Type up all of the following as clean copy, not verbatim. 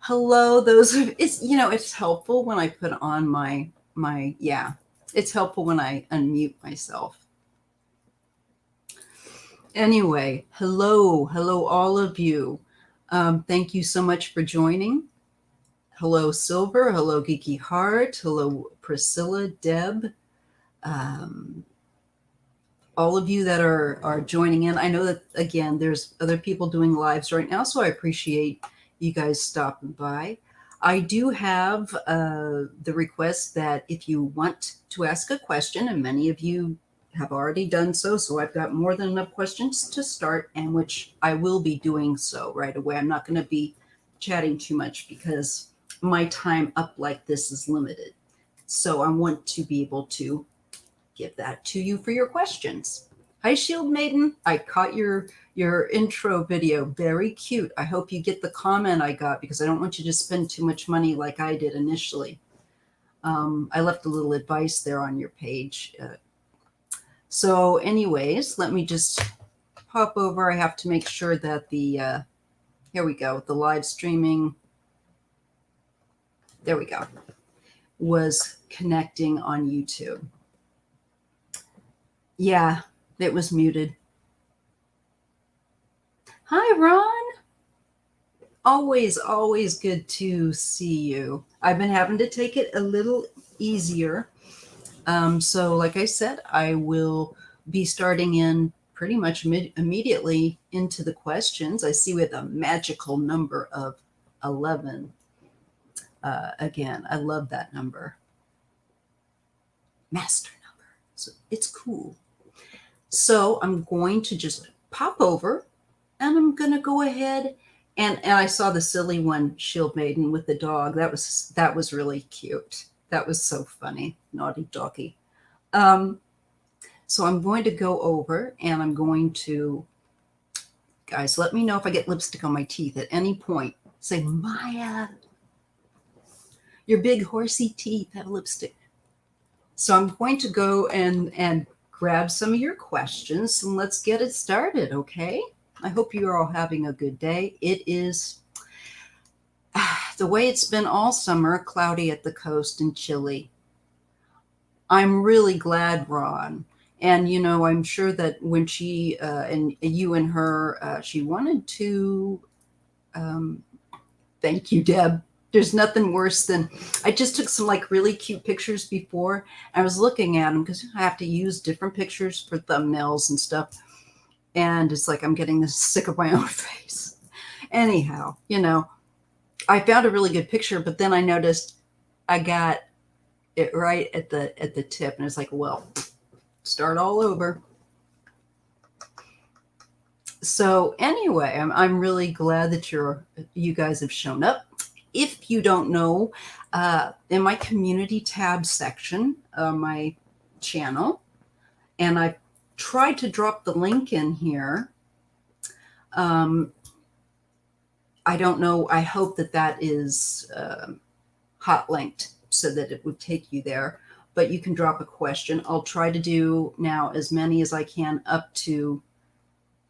Hello, those it's it's helpful when I put on my it's helpful when I unmute myself. Anyway, hello all of you. Thank you so much for joining. Hello Silver, hello Geeky Heart, hello Priscilla, Deb, um, all of you that are joining in. I know that again there's other people doing lives right now, so I appreciate you guys stopping by. I do have the request that if you want to ask a question, and many of you have already done so, so I've got more than enough questions to start, and which I will be doing so right away. I'm not going to be chatting too much because my time up like this is limited. So I want to be able to give that to you for your questions. Hi, Shield Maiden. I caught your intro video. Very cute. I hope you get the comment I got because I don't want you to spend too much money like I did initially. I left a little advice there on your page. So anyways, let me just pop over. I have to make sure that here we go, the live streaming, there we go, was connecting on YouTube. Yeah, it was muted. Hi, Ron. Always good to see you. I've been having to take it a little easier. So, like I said, I will be starting in pretty much immediately into the questions. I see we have a magical number of 11. Again, I love that number. Master number. So it's cool. So I'm going to just pop over and I'm going to go ahead and I saw the silly one, Shield Maiden with the dog. That was really cute. That was so funny. Naughty doggy. So I'm going to go over and I'm going to, guys, let me know if I get lipstick on my teeth at any point. Say, Maya, your big horsey teeth have lipstick. So I'm going to go and grab some of your questions and let's get it started, okay? I hope you're all having a good day. It is the way it's been all summer, cloudy at the coast and chilly. I'm really glad, Ron. And, I'm sure that when she and you and her, she wanted to, thank you, Deb. There's nothing worse than, I just took some like really cute pictures before. I was looking at them because I have to use different pictures for thumbnails and stuff. And it's like I'm getting this sick of my own face. Anyhow, I found a really good picture, but then I noticed I got it right at the tip, and it's like, well, start all over. So anyway, I'm really glad that you guys have shown up. If you don't know, in my community tab section, my channel, and I tried to drop the link in here. I don't know. I hope that is hot linked so that it would take you there. But you can drop a question. I'll try to do now as many as I can up to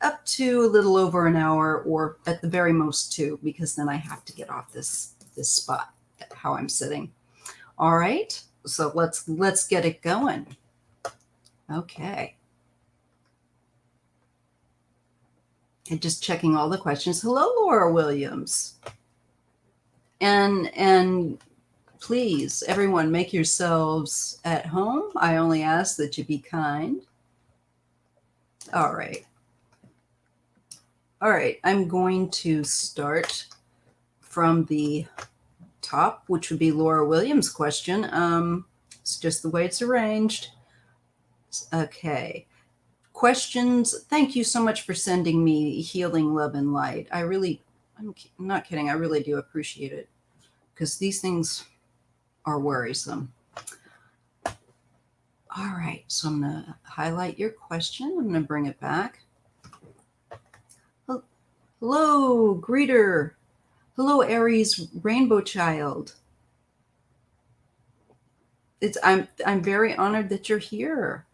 a little over an hour, or at the very most 2, because then I have to get off this spot how I'm sitting. All right. So let's get it going. Okay. And just checking all the questions. Hello, Laura Williams. And please, everyone, make yourselves at home. I only ask that you be kind. All right. All right. I'm going to start from the top, which would be Laura Williams' question. It's just the way it's arranged. Okay. Questions. Thank you so much for sending me healing, love, and light. I'm not kidding. I really do appreciate it because these things are worrisome. All right. So I'm going to highlight your question. I'm going to bring it back. Hello, greeter. Hello, Aries Rainbow Child. I'm very honored that you're here.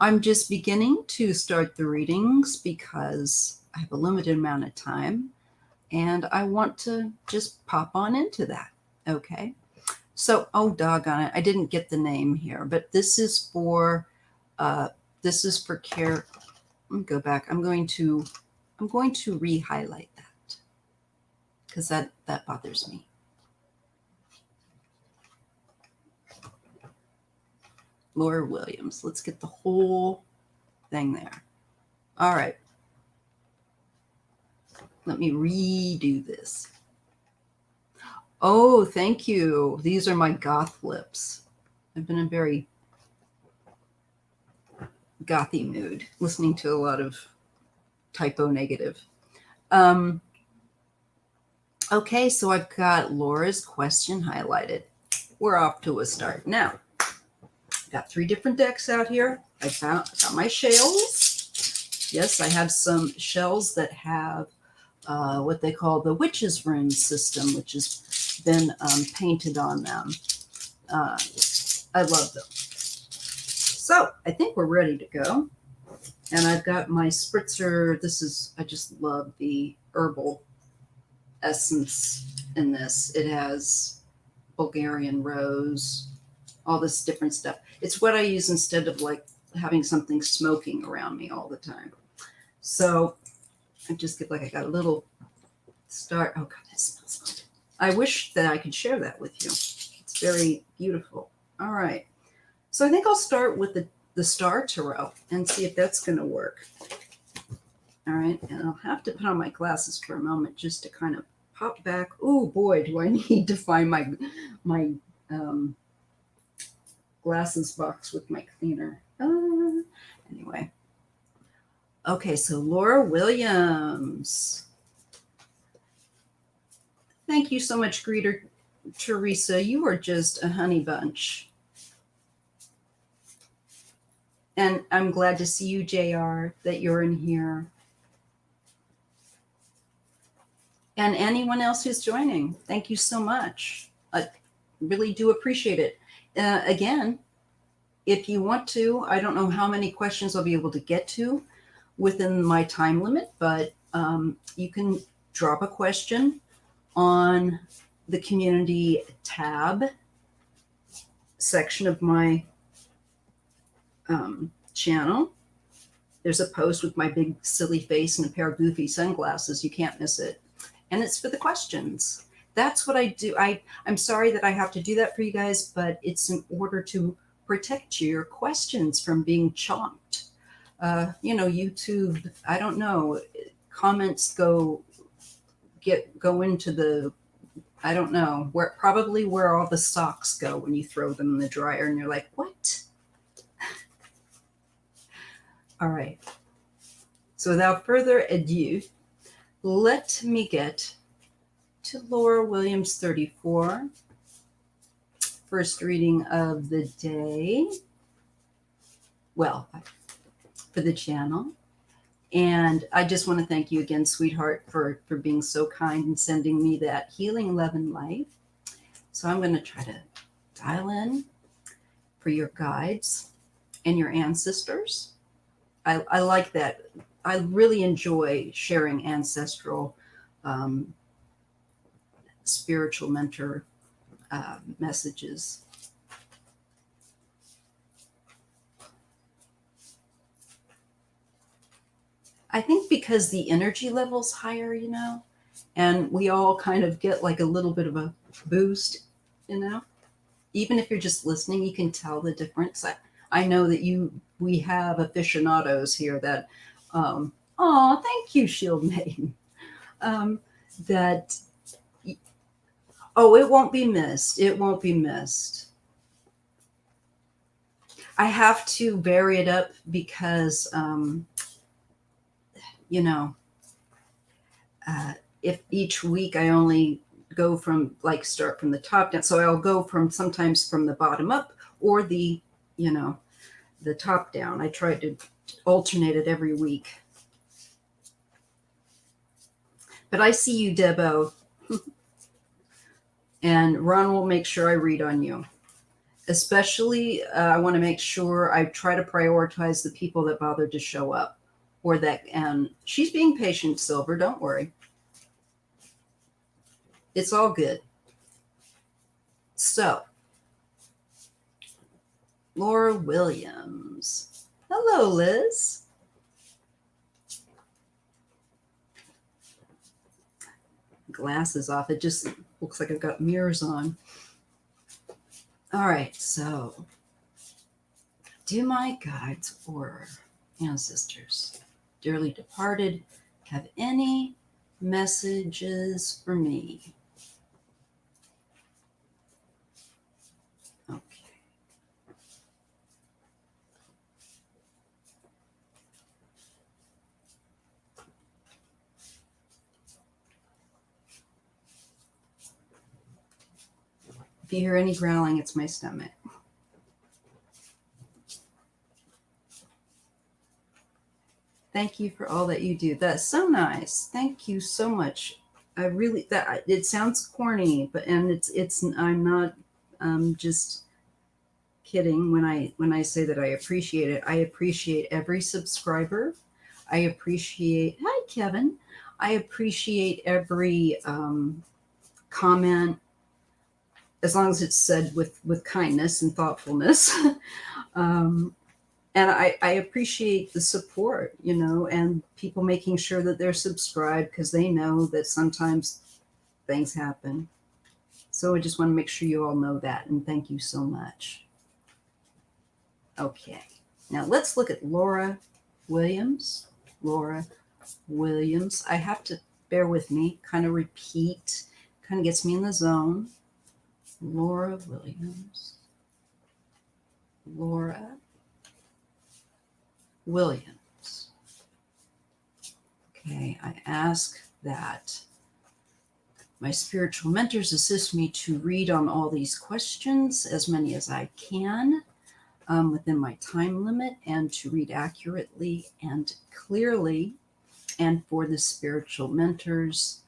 I'm just beginning to start the readings because I have a limited amount of time. And I want to just pop on into that. Okay. So, oh, doggone it. I didn't get the name here, but this is for care. Let me go back. I'm going to re-highlight that because that bothers me. Laura Williams. Let's get the whole thing there. All right. Let me redo this. Oh, thank you. These are my goth lips. I've been in a very gothy mood, listening to a lot of typo negative. Okay, so I've got Laura's question highlighted. We're off to a start. Now, got 3 different decks out here. I got my shells. Yes, I have some shells that have what they call the Witch's Rune system, which has been painted on them. I love them. So I think we're ready to go. And I've got my spritzer. I just love the herbal essence in this. It has Bulgarian rose, all this different stuff. It's what I use instead of like having something smoking around me all the time. So I just get like I got a little start. Oh God, that smells good. I wish that I could share that with you. It's very beautiful. All right. So I think I'll start with the Star Tarot and see if that's going to work. All right. And I'll have to put on my glasses for a moment just to kind of pop back. Oh boy, do I need to find my glasses box with my cleaner. Anyway. Okay, so Laura Williams. Thank you so much, Greeter Teresa. You are just a honey bunch. And I'm glad to see you, JR, that you're in here. And anyone else who's joining, thank you so much. I really do appreciate it. Again, if you want to, I don't know how many questions I'll be able to get to within my time limit, but you can drop a question on the community tab section of my channel. There's a post with my big silly face and a pair of goofy sunglasses. You can't miss it. And it's for the questions. That's what I do. I'm sorry that I have to do that for you guys, but it's in order to protect your questions from being chomped. YouTube, I don't know, comments go into the, I don't know, where all the socks go when you throw them in the dryer and you're like, what? All right. So without further ado, let me get to Laura Williams 34. First reading of the day. Well, for the channel. And I just want to thank you again, sweetheart, for being so kind and sending me that healing love and light. So I'm going to try to dial in for your guides and your ancestors. I like that. I really enjoy sharing ancestral spiritual mentor messages. I think because the energy level's higher, and we all kind of get like a little bit of a boost, even if you're just listening, you can tell the difference. I know that we have aficionados here that, thank you, Shield Maiden, it won't be missed. It won't be missed. I have to vary it up because, if each week I only go start from the top down. So I'll go sometimes from the bottom up or the top down. I try to alternate it every week. But I see you, Debo. And Ron will make sure I read on you. Especially, I want to make sure I try to prioritize the people that bother to show up. And she's being patient, Silver, don't worry. It's all good. So, Laura Williams. Hello, Liz. Glasses off. It just looks like I've got mirrors on. All right, so do my guides or ancestors, dearly departed, have any messages for me? Okay. If you hear any growling, it's my stomach. Thank you for all that you do. That's so nice. Thank you so much. I really that it sounds corny, but and it's I'm not just kidding when I say that I appreciate it. I appreciate every subscriber. I appreciate hi Kevin. I appreciate every comment, as long as it's said with kindness and thoughtfulness. And I appreciate the support, and people making sure that they're subscribed because they know that sometimes things happen. So I just want to make sure you all know that, and thank you so much. Okay, now let's look at Laura Williams. Laura Williams. I have to bear with me, kind of repeat, kind of gets me in the zone. Laura Williams. Laura Williams. Okay, I ask that my spiritual mentors assist me to read on all these questions, as many as I can, within my time limit, and to read accurately and clearly, and for the spiritual mentors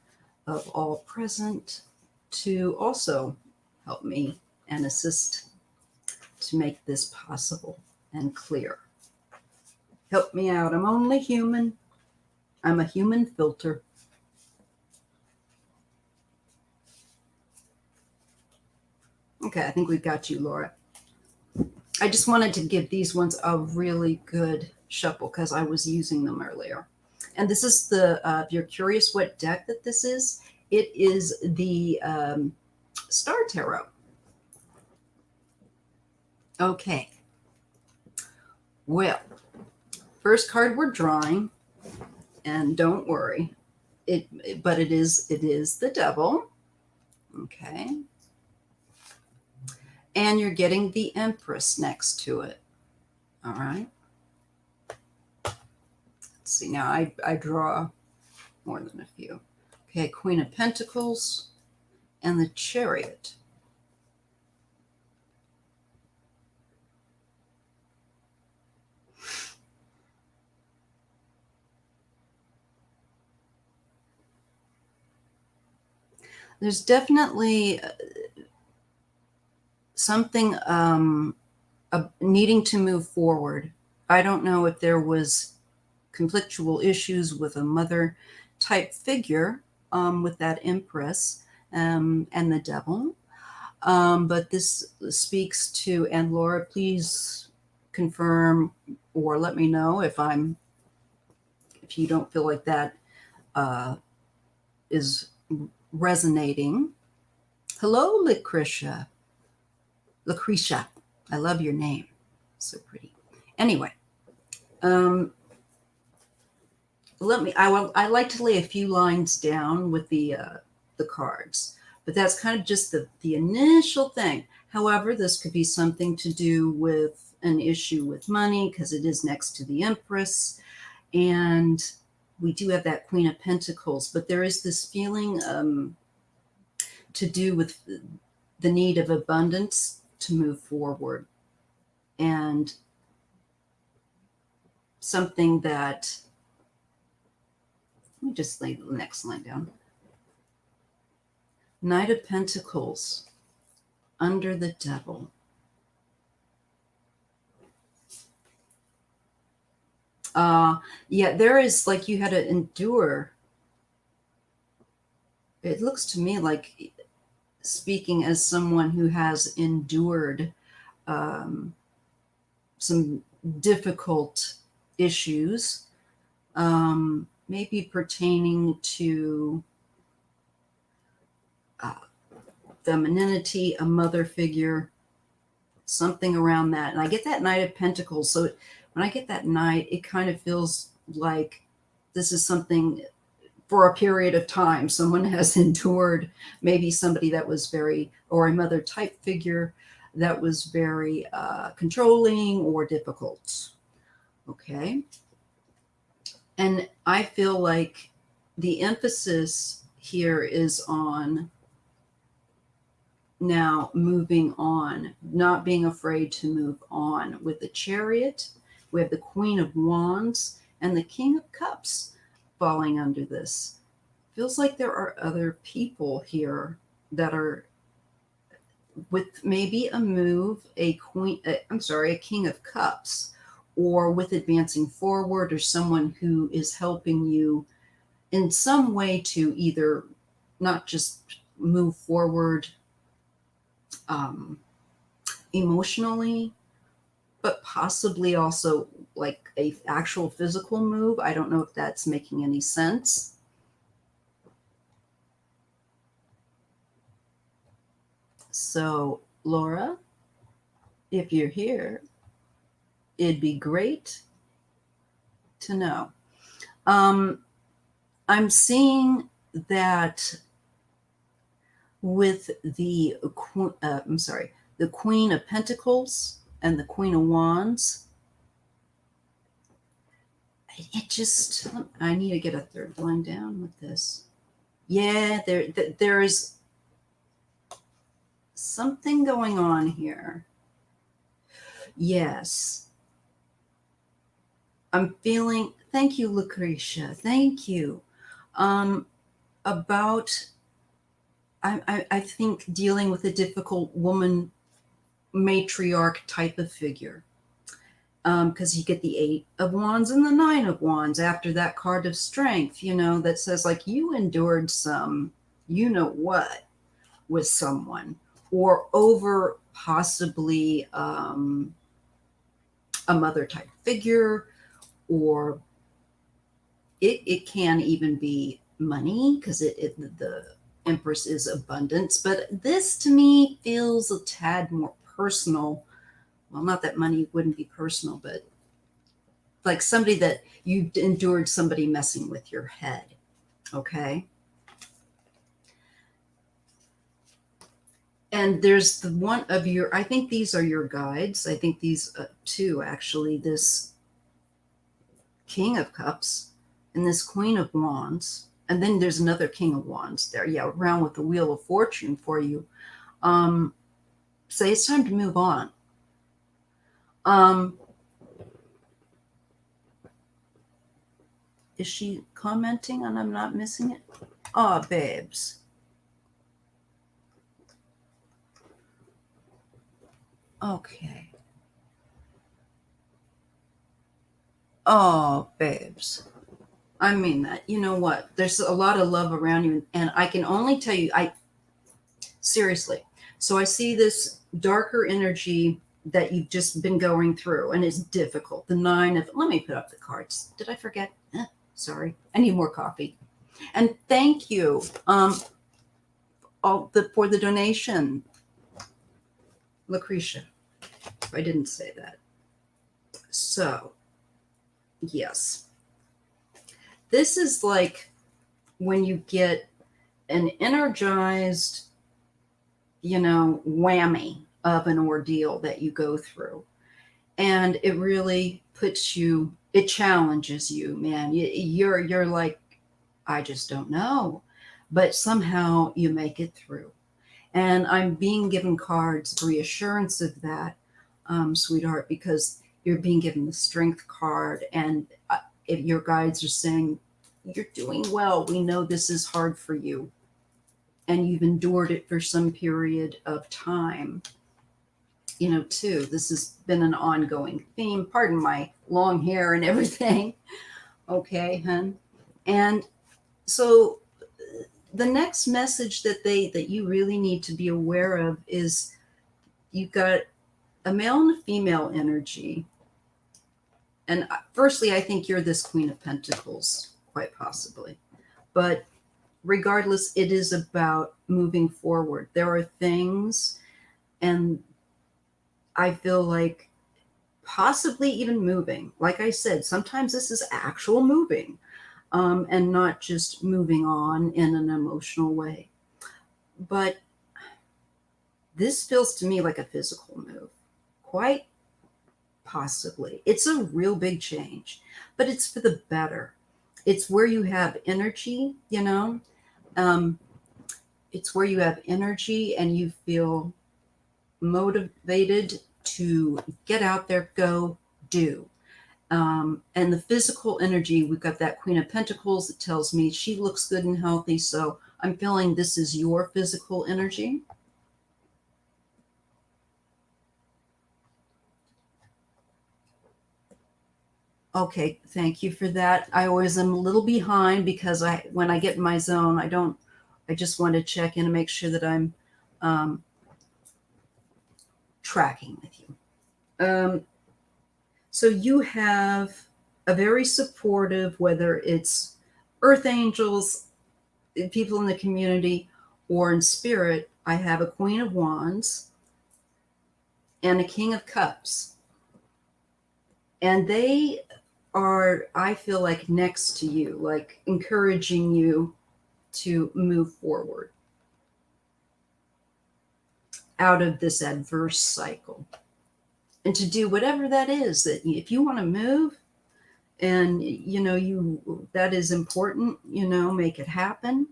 of all present to also help me and assist to make this possible and clear. Help me out. I'm only human. I'm a human filter. Okay, I think we've got you, Laura. I just wanted to give these ones a really good shuffle because I was using them earlier. And this is the, if you're curious what deck that this is, it is the Star Tarot. Okay. Well, first card we're drawing, and don't worry, but it is the Devil. Okay. And you're getting the Empress next to it. All right. Let's see. Now I draw more than a few. Okay, Queen of Pentacles and the Chariot. There's definitely something needing to move forward. I don't know if there was conflictual issues with a mother type figure with that Empress and the Devil. But this speaks to, and Laura, please confirm or let me know if you don't feel like that is resonating. Hello, Lucretia. I love your name. So pretty. Anyway, I like to lay a few lines down with the cards, but that's kind of just the initial thing. However, this could be something to do with an issue with money because it is next to the Empress, and we do have that Queen of Pentacles, but there is this feeling to do with the need of abundance to move forward, and something that, let me just lay the next line down. Knight of Pentacles under the Devil. Yeah, there is, like, you had to endure it looks to me like, speaking as someone who has endured um, some difficult issues, maybe pertaining to uh, femininity, a mother figure, something around that. And I get that Knight of Pentacles. So when I get that Knight, it kind of feels like this is something for a period of time. Someone has endured, maybe somebody that was very, or a mother type figure that was very controlling or difficult. Okay. And I feel like the emphasis here is on now moving on, not being afraid to move on. With the Chariot, we have the Queen of Wands and the King of Cups falling under this. Feels like there are other people here that are with maybe a move, a King of Cups, or with advancing forward, or someone who is helping you in some way to either not just move forward um, emotionally, but possibly also like a actual physical move. I don't know if that's making any sense. So, Laura, if you're here, it'd be great to know. I'm seeing that with the the Queen of Pentacles and the Queen of Wands. It just, I need to get a third line down with this. Yeah, there is something going on here. Yes. I'm feeling, thank you, Lucretia. Thank you. About, I think, dealing with a difficult woman matriarch type of figure. Because you get the Eight of Wands and the Nine of Wands after that card of strength, that says like you endured some, what, with someone, or over possibly a mother type figure, or it can even be money, because the Empress is abundance. But this to me feels a tad more personal. Well, not that money wouldn't be personal, but like somebody that you endured somebody messing with your head. Okay. And there's the one of your, I think these are your guides. I think these two, actually, this King of Cups and this Queen of Wands. And then there's another King of Wands there. Yeah, around with the Wheel of Fortune for you. Say it's time to move on. Is she commenting and I'm not missing it? Oh, babes. Okay. Oh, babes. I mean that. You know what? There's a lot of love around you. And I can only tell you, seriously. So I see this darker energy that you've just been going through, and it's difficult. The Nine of, let me put up the cards. Did I forget? Sorry. I need more coffee. And thank you for the donation, Lucretia. I didn't say that. So, yes. This is like when you get an energized, whammy of an ordeal that you go through. And it really puts you, it challenges you, man. You're like, I just don't know. But somehow you make it through. And I'm being given cards, reassurance of that, sweetheart, because you're being given the Strength card. And if your guides are saying, you're doing well. We know this is hard for you. And you've endured it for some period of time. Too. This has been an ongoing theme. Pardon my long hair and everything. Okay, hun. And so the next message that you really need to be aware of is you've got a male and a female energy. And firstly, I think you're this Queen of Pentacles, quite possibly. But regardless, it is about moving forward. There are things, and I feel like possibly even moving. Like I said, sometimes this is actual moving, and not just moving on in an emotional way. But this feels to me like a physical move, quite possibly. It's a real big change, but it's for the better. It's where you have energy, you know. Um, it's where you have energy and you feel motivated to get out there, go, do. And the physical energy, we've got that Queen of Pentacles that tells me she looks good and healthy. So I'm feeling this is your physical energy. Okay, thank you for that. I always am a little behind because when I get in my zone, I just want to check in and make sure that I'm um, tracking with you. So you have a very supportive, whether it's earth angels, people in the community, or in spirit. I have a Queen of Wands and a King of Cups. And they are, I feel like, next to you, like encouraging you to move forward out of this adverse cycle and to do whatever that is. That if you want to move and that is important, make it happen.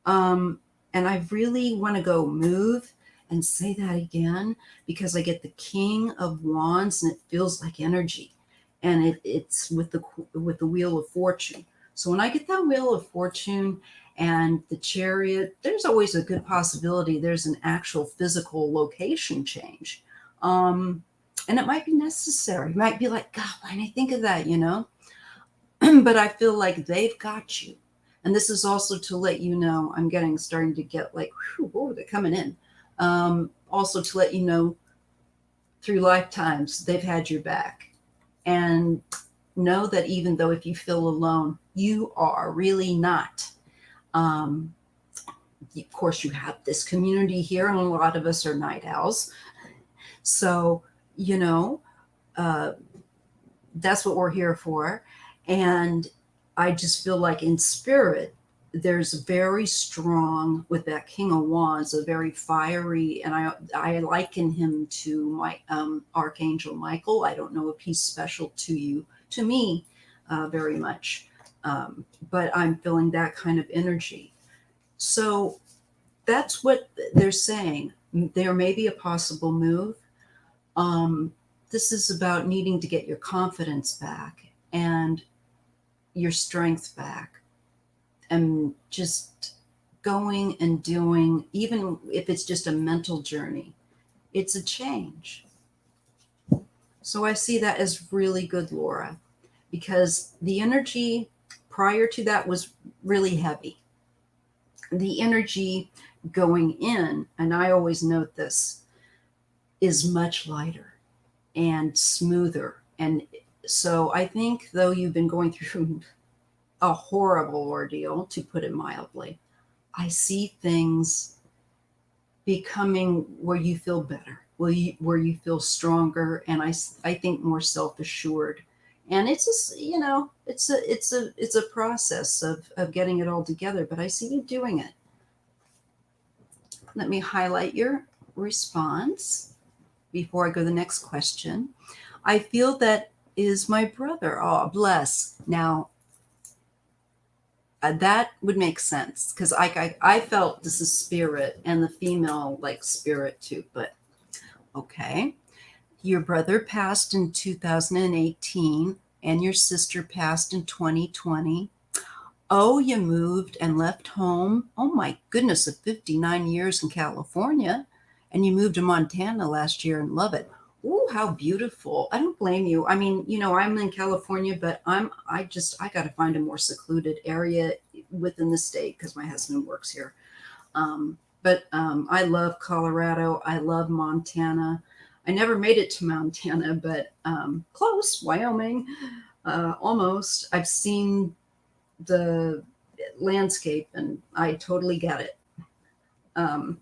And I really want to go move and say that again because I get the King of Wands and it feels like energy, and it's with the Wheel of Fortune. So when I get that Wheel of Fortune and the Chariot, there's always a good possibility there's an actual physical location change, and it might be necessary. It might be like, God, why didn't I think of that? But I feel like they've got you. And this is also to let you know, starting to get like, whoa, they're coming in. Also to let you know, through lifetimes, they've had your back. And know that even though if you feel alone, you are really not. Of course, you have this community here, and a lot of us are night owls. So, that's what we're here for. And I just feel like in spirit, there's very strong with that King of Wands, a very fiery, and I liken him to my Archangel Michael. I don't know if he's special to you, to me, very much, but I'm feeling that kind of energy. So that's what they're saying. There may be a possible move. This is about needing to get your confidence back and your strength back, and just going and doing, even if it's just a mental journey, it's a change. So I see that as really good, Laura, because the energy prior to that was really heavy. The energy going in, and I always note this, is much lighter and smoother. And so I think, though you've been going through a horrible ordeal, to put it mildly, I see things becoming where you feel better, where you feel stronger, and I think more self-assured. And it's a process of getting it all together, but I see you doing it. Let me highlight your response before I go to the next question. I feel that is my brother. Oh, bless. Now, that would make sense because I felt this is spirit and the female like spirit too, but okay. Your brother passed in 2018 and your sister passed in 2020. Oh, you moved and left home. Oh my goodness, of 59 years in California, and you moved to Montana last year and love it. Ooh, how beautiful. I don't blame you. I mean, I'm in California, but I got to find a more secluded area within the state because my husband works here. But I love Colorado. I love Montana. I never made it to Montana, but close, Wyoming, almost. I've seen the landscape and I totally get it. Um,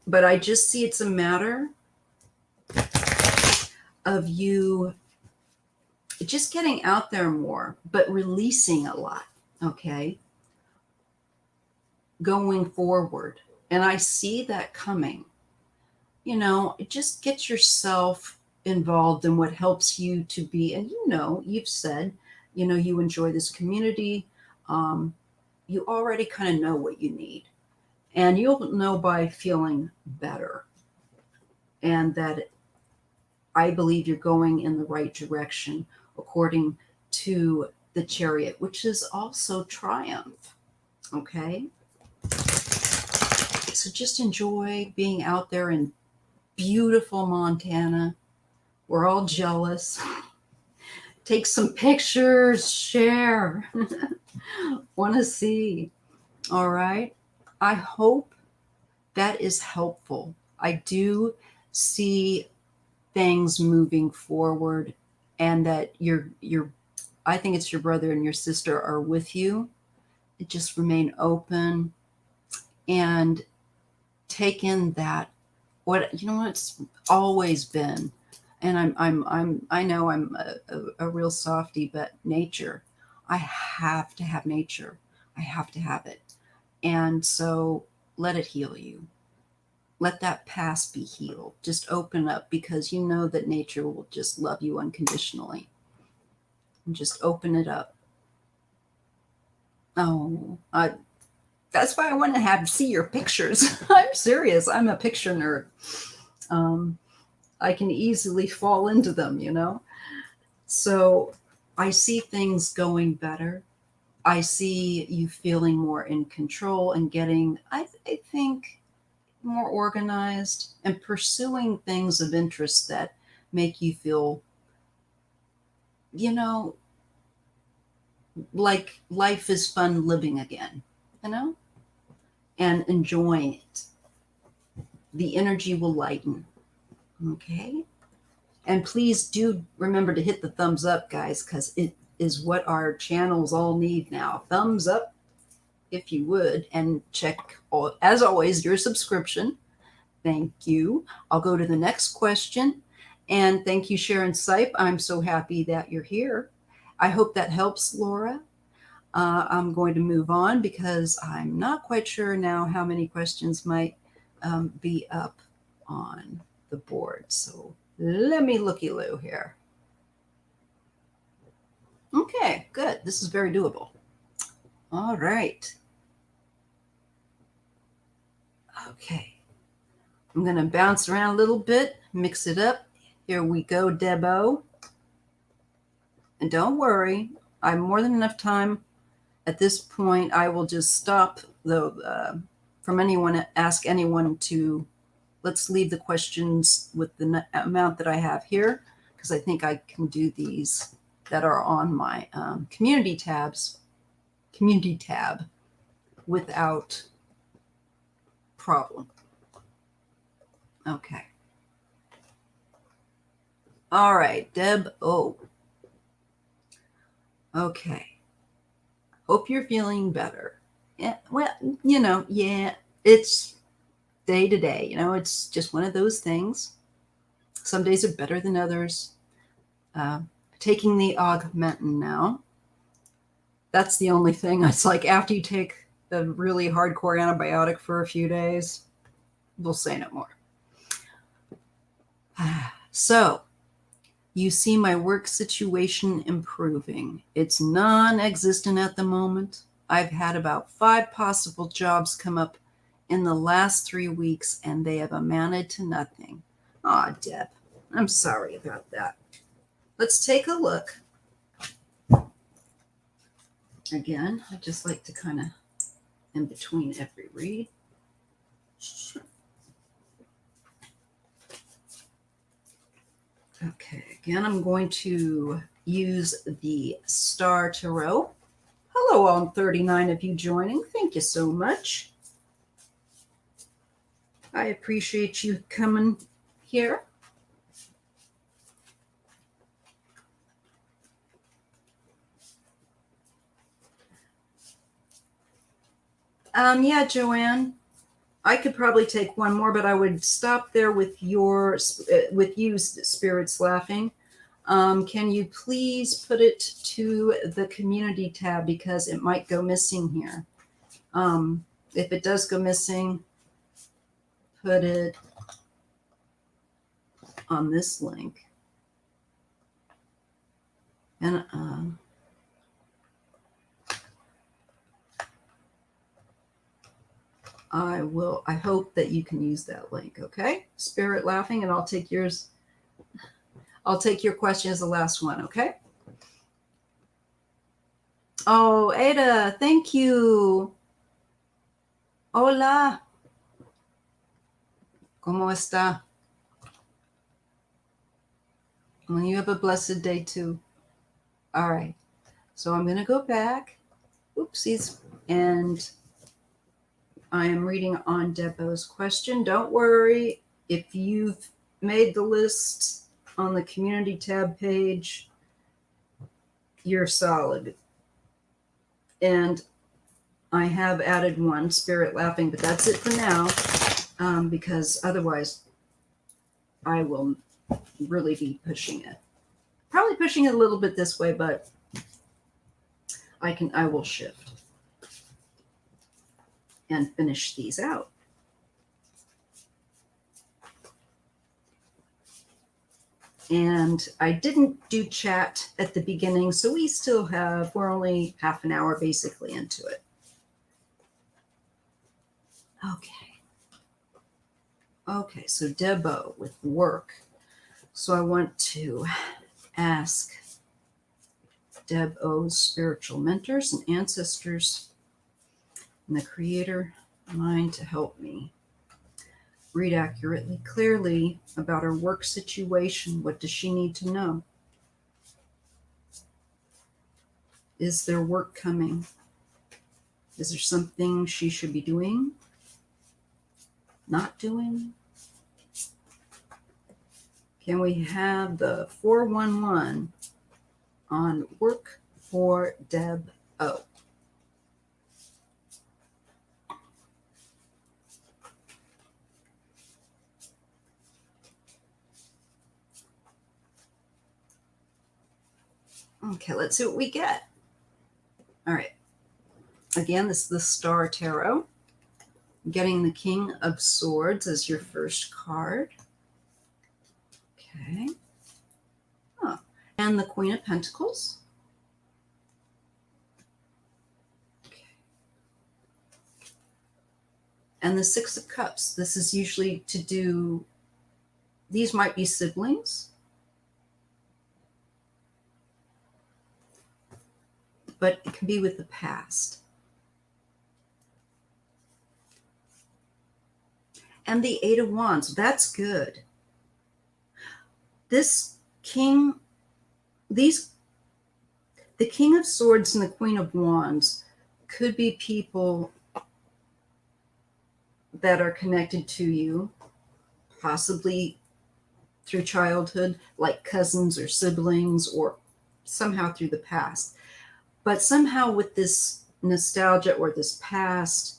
but I just see it's a matter of you just getting out there more, but releasing a lot, okay? Going forward. And I see that coming. Just get yourself involved in what helps you to be. And you've said, you enjoy this community. Um, you already kind of know what you need. And you'll know by feeling better. And that I believe you're going in the right direction according to the chariot, which is also triumph. Okay? So just enjoy being out there in beautiful Montana. We're all jealous. Take some pictures, share. Want to see. All right. I hope that is helpful. I do see things moving forward and that I think it's your brother and your sister are with you. Just remain open and take in that what it's always been. And I know I'm a real softie, but nature, I have to have nature. I have to have it. And so let it heal you. Let that past be healed. Just open up because you know that nature will just love you unconditionally. And just open it up. Oh, that's why I want to see your pictures. I'm serious. I'm a picture nerd. I can easily fall into them. So I see things going better. I see you feeling more in control and getting, I think, more organized and pursuing things of interest that make you feel, you know, like life is fun living again, and enjoying it. The energy will lighten. Okay. And please do remember to hit the thumbs up, guys, because it is what our channels all need now. Thumbs up, if you would, and check, as always, your subscription. Thank you. I'll go to the next question. And thank you, Sharon Sipe. I'm so happy that you're here. I hope that helps, Laura. I'm going to move on because I'm not quite sure now how many questions might be up on the board. So let me looky-loo here. Okay, good. This is very doable. All right. Okay. I'm going to bounce around a little bit, mix it up. Here we go, Debo. And don't worry, I have more than enough time. At this point, I will just stop from ask anyone to, let's leave the questions with the amount that I have here, because I think I can do these that are on my community tab without problem. Okay. All right, Deb O. Okay. Hope you're feeling better. Yeah, well, yeah, it's day to day. It's just one of those things. Some days are better than others. Taking the Augmentin now. That's the only thing. It's like after you take a really hardcore antibiotic for a few days, we'll say no more. So, you see my work situation improving. It's non-existent at the moment. I've had about 5 possible jobs come up in the last 3 weeks, and they have amounted to nothing. Aw, Deb, I'm sorry about that. Let's take a look. Again, I just like to kind of, in between every read. Okay, again, I'm going to use the Star Tarot. Hello, all 39 of you joining. Thank you so much. I appreciate you coming here. Yeah, Joanne, I could probably take one more, but I would stop there with you, Spirits Laughing. Can you please put it to the community tab because it might go missing here. If it does go missing, put it on this link. And I hope that you can use that link, okay? Spirit Laughing, and I'll take yours. I'll take your question as the last one, okay? Oh, Ada, thank you. Hola. ¿Cómo está? Well, you have a blessed day too. All right. So I'm going to go back. Oopsies. And I am reading on Debo's question. Don't worry. If you've made the list on the community tab page, you're solid. And I have added one, Spirit Laughing, but that's it for now, because otherwise I will really be pushing it. Probably pushing it a little bit this way, but I will shift and finish these out. And I didn't do chat at the beginning, so we're only half an hour basically into it. Okay, so Debo with work. So I want to ask Debo's spiritual mentors and ancestors and the Creator mind to help me read accurately, clearly about her work situation. What does she need to know? Is there work coming? Is there something she should be doing? Not doing? Can we have the 411 on work for Debo? Okay, let's see what we get. All right. Again, this is the Star Tarot. Getting the King of Swords as your first card. Okay. Oh. And the Queen of Pentacles. Okay. And the Six of Cups. This is usually to do, these might be siblings, but it can be with the past. And the Eight of Wands, that's good. The King of Swords and the Queen of Wands could be people that are connected to you, possibly through childhood, like cousins or siblings, or somehow through the past. But somehow with this nostalgia or this past,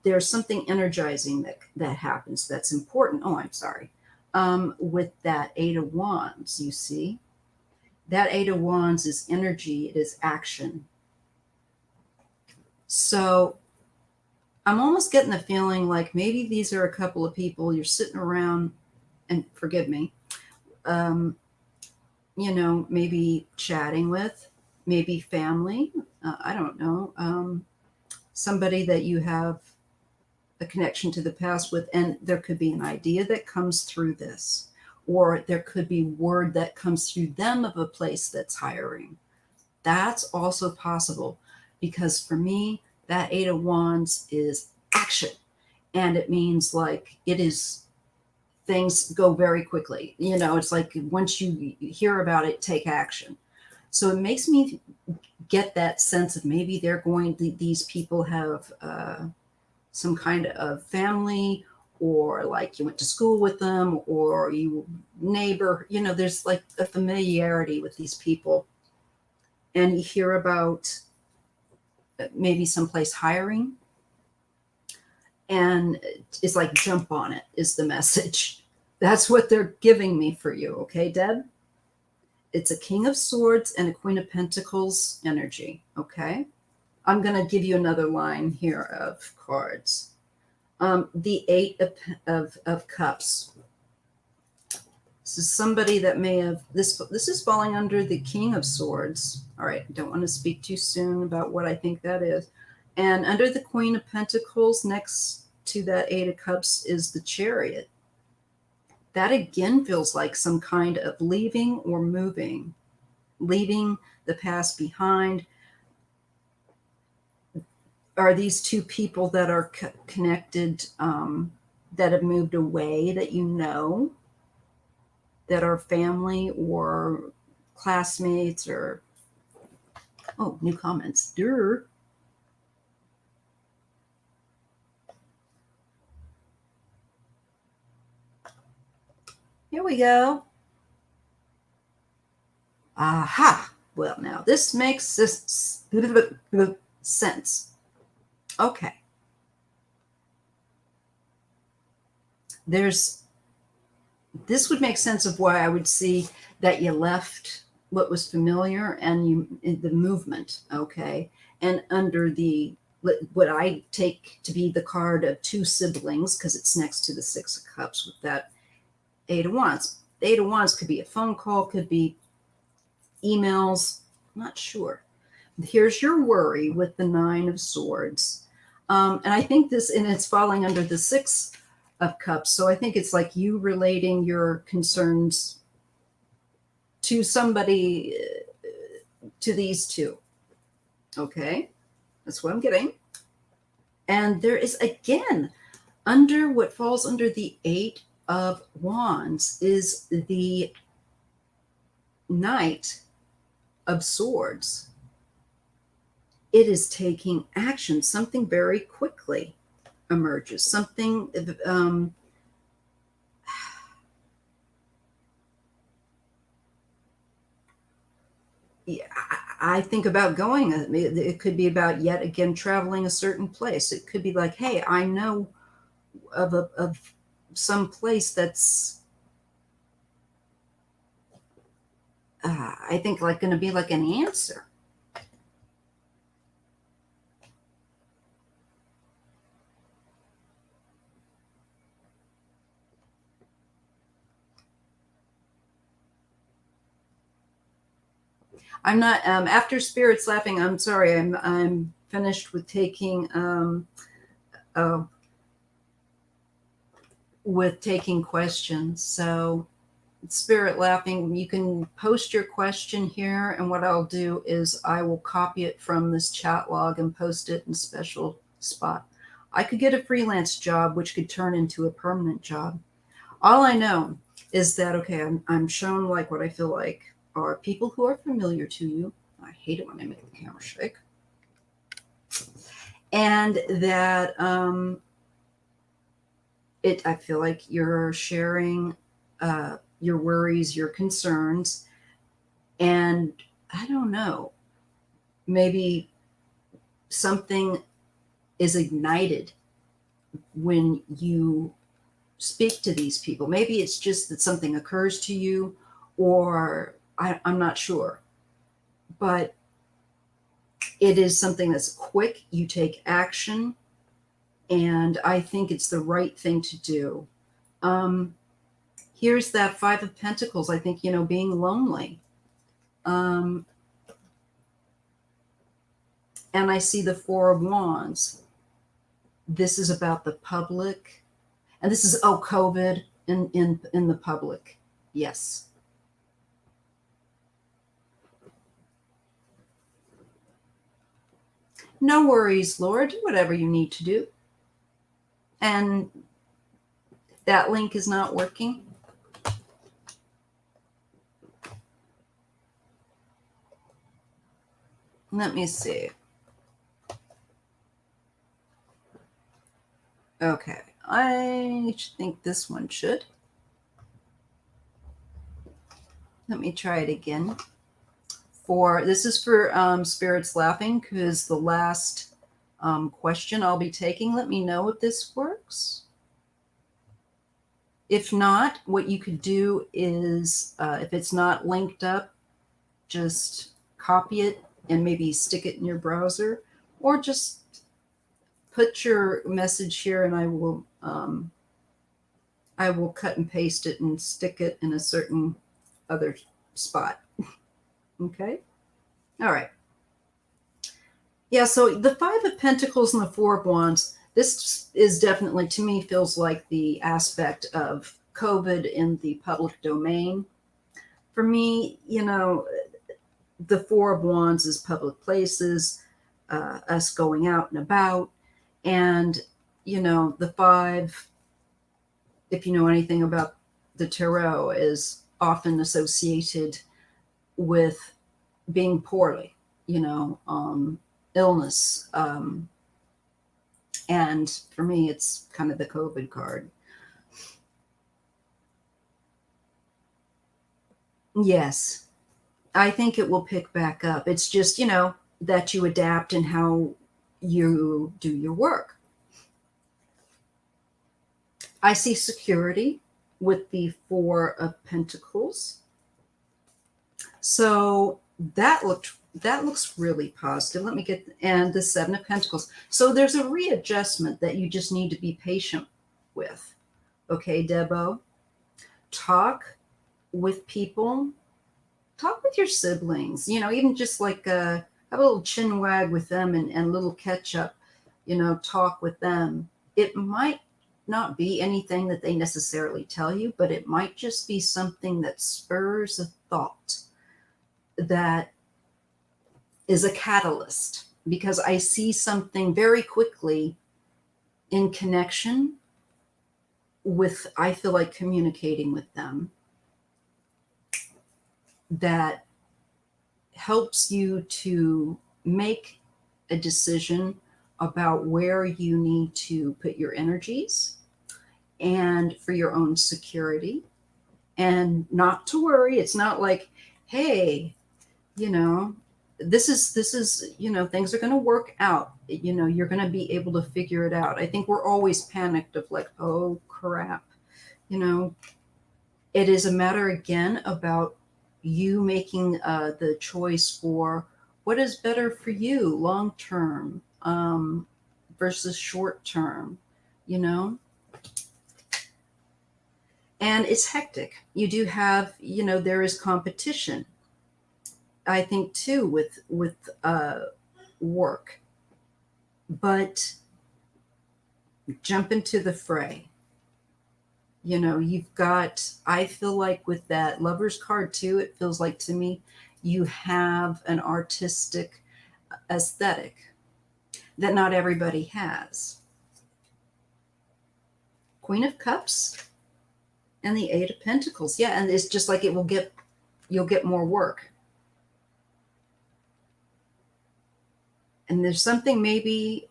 there's something energizing that happens that's important. Oh, I'm sorry. With that Eight of Wands, you see, that Eight of Wands is energy, it is action. So I'm almost getting the feeling like maybe these are a couple of people you're sitting around, and forgive me, maybe chatting with, maybe family, I don't know, somebody that you have a connection to the past with, and there could be an idea that comes through this, or there could be word that comes through them of a place that's hiring. That's also possible, because for me, that Eight of Wands is action, and it means like it is things go very quickly. You know, it's like once you hear about it, take action. So it makes me get that sense of maybe they're going, these people have some kind of family, or like you went to school with them, or you neighbor, you know, there's like a familiarity with these people. And you hear about maybe someplace hiring, and it's like jump on it is the message. That's what they're giving me for you. Okay, Deb? It's a King of Swords and a Queen of Pentacles energy. Okay. I'm going to give you another line here of cards. The Eight of Cups. This is somebody that may have, this is falling under the King of Swords. All right. I don't want to speak too soon about what I think that is. And under the Queen of Pentacles, next to that Eight of Cups, is the Chariot. That again feels like some kind of leaving or moving, leaving the past behind. Are these two people that are connected, that have moved away, that you know, that are family or classmates, or, oh, new comments. Durr. Here we go. Aha. Well, now this makes this sense. Okay. This would make sense of why I would see that you left what was familiar and the movement. Okay. And under the, what I take to be the card of two siblings, because it's next to the Six of Cups with that Eight of Wands. The Eight of Wands could be a phone call, could be emails, I'm not sure. Here's your worry with the Nine of Swords. And I think this, and it's falling under the Six of Cups. So I think it's like you relating your concerns to somebody, to these two. Okay. That's what I'm getting. And there is, again, under what falls under the Eight of Wands is the Knight of Swords. It is taking action. Something very quickly emerges. Something, yeah, I think about going. It could be about, yet again, traveling a certain place. It could be like, hey, I know of some place that's, I think, like going to be like an answer. I'm not, after Spirit's laughing, I'm sorry, I'm finished with taking questions. So Spirit laughing, you can post your question here, and what I'll do is I will copy it from this chat log and post it in a special spot. I could get a freelance job, which could turn into a permanent job. All I know is that, okay, I'm shown like what I feel like are people who are familiar to you. I hate it when I make the camera shake. And that I feel like you're sharing your worries, your concerns, and I don't know, maybe something is ignited when you speak to these people. Maybe it's just that something occurs to you, or I'm not sure, but it is something that's quick. You take action, and I think it's the right thing to do. Here's that Five of Pentacles. I think, being lonely. And I see the Four of Wands. This is about the public. And this is, COVID in the public. Yes. No worries, Lord. Do whatever you need to do. And That link is not working. Let me see. Okay, I think this one should. Let me try it again. This is for Spirits Laughing, because the last question I'll be taking. Let me know if this works. If not, what you could do is, if it's not linked up, just copy it and maybe stick it in your browser, or just put your message here, and I will cut and paste it and stick it in a certain other spot. Okay. All right. Yeah. So the Five of Pentacles and the Four of Wands, this is definitely, to me, feels like the aspect of COVID in the public domain. For me, the Four of Wands is public places, us going out and about. And, the five, if you know anything about the tarot, is often associated with being poorly, illness. And for me, it's kind of the COVID card. Yes, I think it will pick back up. It's just, that you adapt in how you do your work. I see security with the Four of Pentacles. So that looks really positive. Let me get, and the Seven of Pentacles. So there's a readjustment that you just need to be patient with. Okay, Debo? Talk with people. Talk with your siblings, even just like have a little chin wag with them and a little catch up, talk with them. It might not be anything that they necessarily tell you, but it might just be something that spurs a thought that is a catalyst, because I see something very quickly in connection with, I feel like, communicating with them that helps you to make a decision about where you need to put your energies and for your own security, and not to worry. It's not like, hey, this is things are going to work out. You're going to be able to figure it out. I think we're always panicked of like, oh crap. It is a matter again about you making the choice for what is better for you long term versus short term, and it's hectic. You do have, there is competition, I think, too, with work, but jump into the fray. You've got, I feel like with that Lover's card too, it feels like to me, you have an artistic aesthetic that not everybody has. Queen of Cups and the Eight of Pentacles. Yeah, and it's just like you'll get more work. And there's something maybe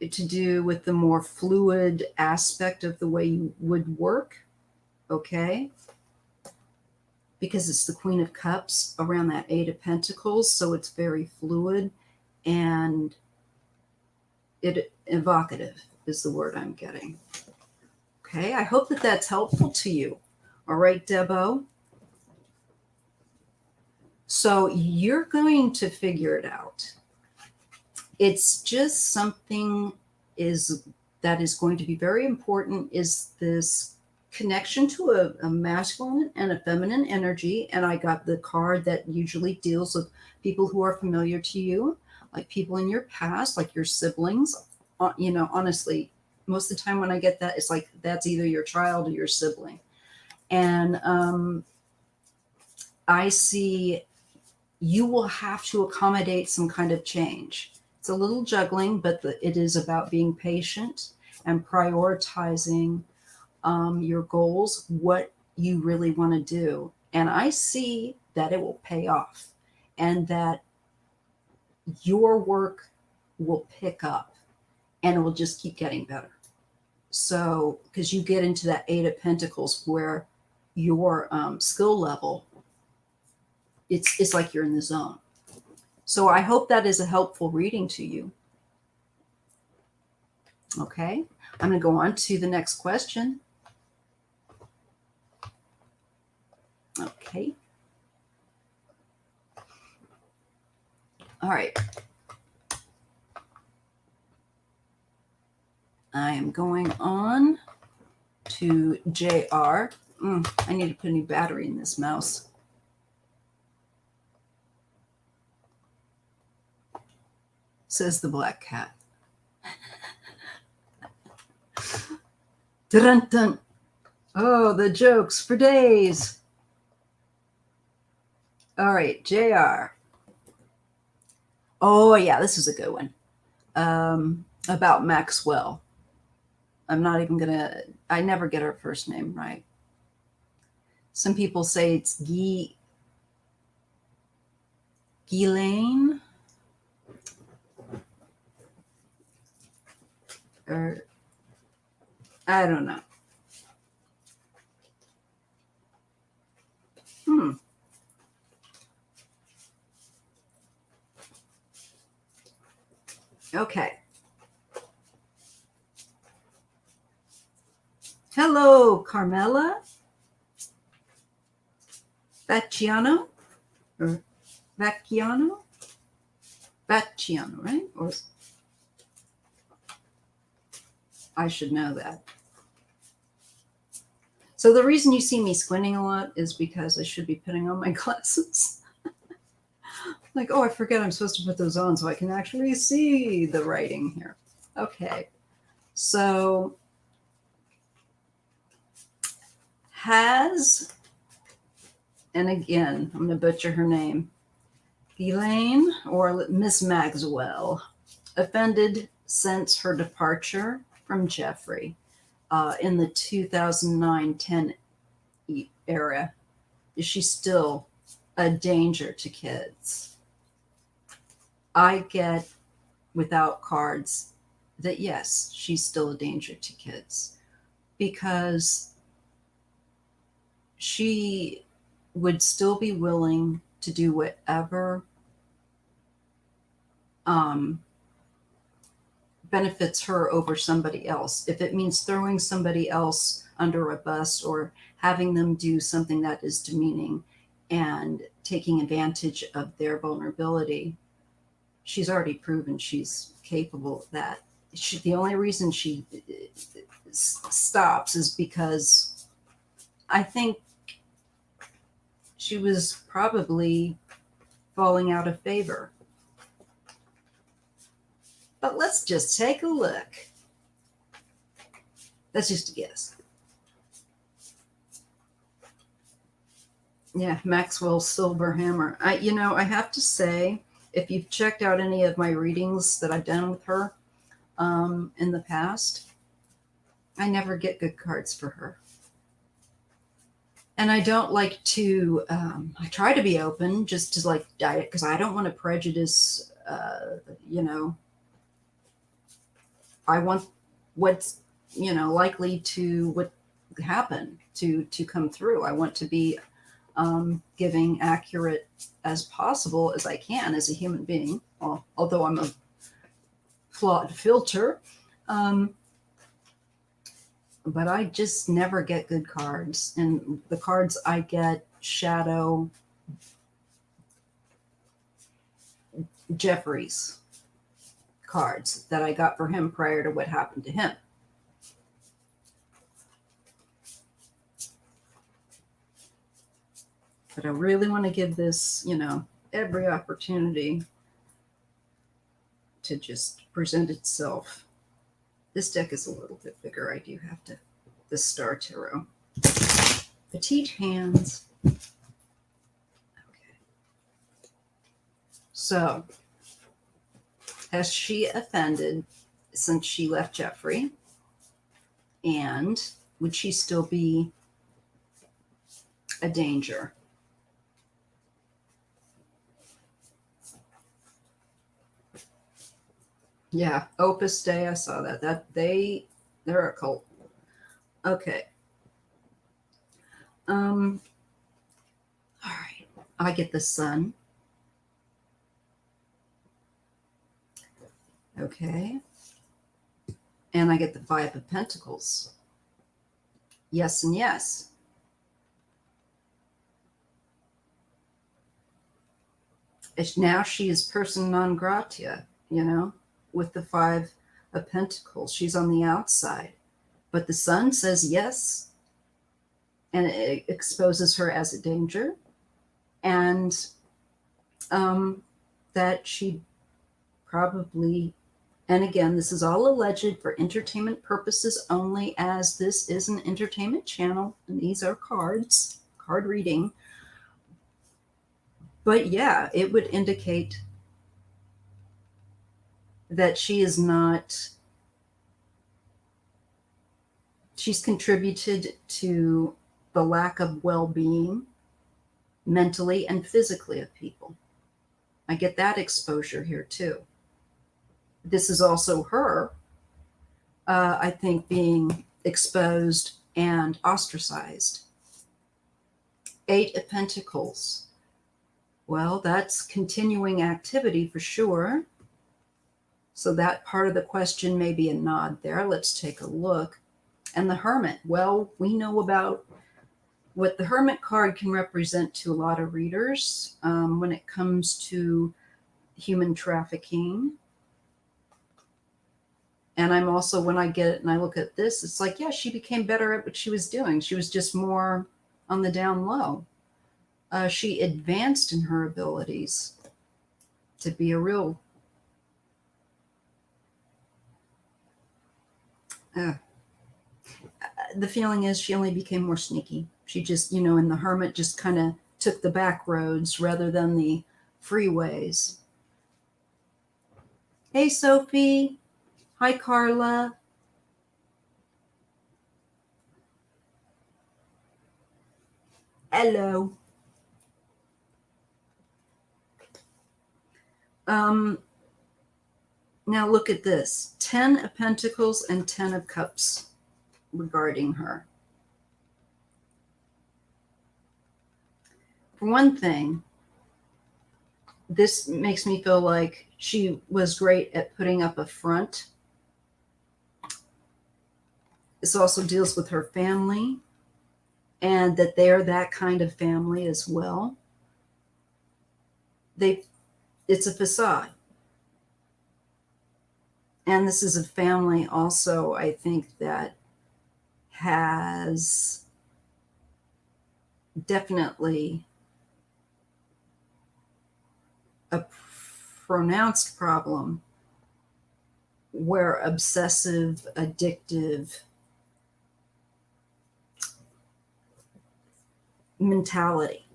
to do with the more fluid aspect of the way you would work, okay? Because it's the Queen of Cups around that Eight of Pentacles, so it's very fluid and evocative is the word I'm getting. Okay, I hope that that's helpful to you. All right, Debo. So you're going to figure it out. It's just something that is going to be very important, is this connection to a masculine and a feminine energy. And I got the card that usually deals with people who are familiar to you, like people in your past, like your siblings. Honestly, most of the time when I get that, it's like that's either your child or your sibling. And I see you will have to accommodate some kind of change. It's a little juggling, but it is about being patient and prioritizing your goals, what you really want to do. And I see that it will pay off and that your work will pick up and it will just keep getting better. So, because you get into that Eight of Pentacles where your skill level, it's like you're in the zone. So I hope that is a helpful reading to you. Okay, I'm going to go on to the next question. Okay. All right. I am going on to JR. I need to put a new battery in this mouse. Says the black cat. Dun dun. Oh, the jokes for days. All right, JR. Oh, yeah, this is a good one. About Maxwell. I'm not even gonna, I never get her first name right. Some people say it's Ghislaine. Or I don't know. Okay. Hello, Carmela. Vacciano? Or Vacciano? Vacciano, right? Or I should know that. So the reason you see me squinting a lot is because I should be putting on my glasses. Like, oh, I forget I'm supposed to put those on so I can actually see the writing here. Okay. So has, and again, I'm going to butcher her name, Elaine or Miss Maxwell, offended since her departure from Jeffrey in the 2009-10 era? Is she still a danger to kids? I get without cards that yes, she's still a danger to kids because she would still be willing to do whatever benefits her over somebody else. If it means throwing somebody else under a bus or having them do something that is demeaning and taking advantage of their vulnerability, she's already proven she's capable of that. The only reason she stops is because I think she was probably falling out of favor. But let's just take a look. That's just a guess. Yeah, Maxwell Silverhammer. I have to say, if you've checked out any of my readings that I've done with her in the past, I never get good cards for her. And I don't like to, I try to be open just to like diet because I don't want to prejudice, I want what's, likely to what happen to come through. I want to be giving accurate as possible as I can as a human being, although I'm a flawed filter. But I just never get good cards. And the cards I get shadow Jeffrey's cards that I got for him prior to what happened to him. But I really want to give this, every opportunity to just present itself. This deck is a little bit bigger. I do have to, the Star Tarot. Petite hands. Okay. So, has she offended since she left Jeffrey? And would she still be a danger? Yeah, Opus Dei, I saw that. They're a cult. Okay. All right. I get the Sun. Okay. And I get the Five of Pentacles. Yes and yes. Now she is person non grata, with the Five of Pentacles. She's on the outside. But the Sun says yes, and it exposes her as a danger, and that she probably, and again, this is all alleged for entertainment purposes only, as this is an entertainment channel, and these are card reading. But yeah, it would indicate that she's contributed to the lack of well-being mentally and physically of people. I get that exposure here too. This is also her, I think, being exposed and ostracized. Eight of Pentacles. Well, that's continuing activity for sure. So that part of the question may be a nod there. Let's take a look. And the Hermit. Well, we know about what the Hermit card can represent to a lot of readers when it comes to human trafficking. And I'm also, when I get it and I look at this, it's like, yeah, she became better at what she was doing. She was just more on the down low. She advanced in her abilities to be a real... the feeling is she only became more sneaky. She just, and the Hermit just kind of took the back roads rather than the freeways. Hey, Sophie. Hi, Carla. Hello. Now look at this. 10 of Pentacles and 10 of Cups regarding her. For one thing, this makes me feel like she was great at putting up a front. This also deals with her family, and that they're that kind of family as well. It's a facade. And this is a family also, I think, that has definitely a pronounced problem where obsessive, addictive mentality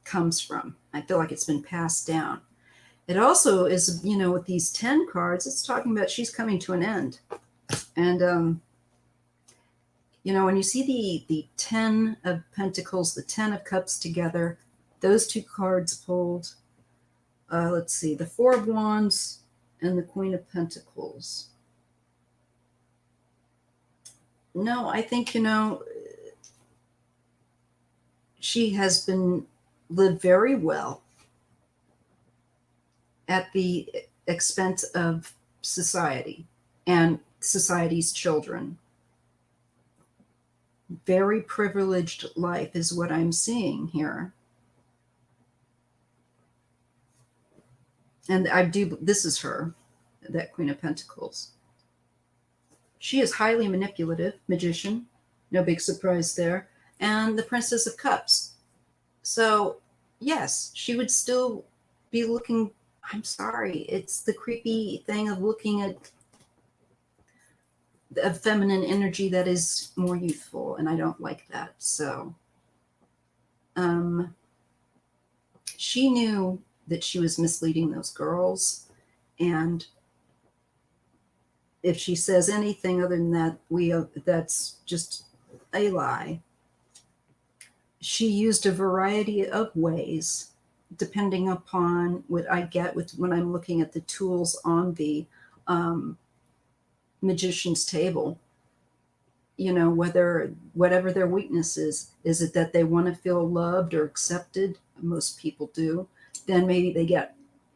comes from. I feel like it's been passed down. It also is, with these 10 cards, it's talking about she's coming to an end. And, when you see the 10 of Pentacles, the 10 of Cups together, those two cards pulled, let's see, the Four of Wands and the Queen of Pentacles. No, I think, she has lived very well at the expense of society and society's children. Very privileged life is what I'm seeing here. And this is her, that Queen of Pentacles. She is highly manipulative, magician, no big surprise there. And the Princess of Cups. So, yes, she would still be looking... I'm sorry, it's the creepy thing of looking at a feminine energy that is more youthful, and I don't like that. So, she knew that she was misleading those girls, and if she says anything other than that, that's just a lie. She used a variety of ways, depending upon what I get with when I'm looking at the tools on the um, magician's table. Whatever their weakness is it that they want to feel loved or accepted? Most people do. Then maybe they get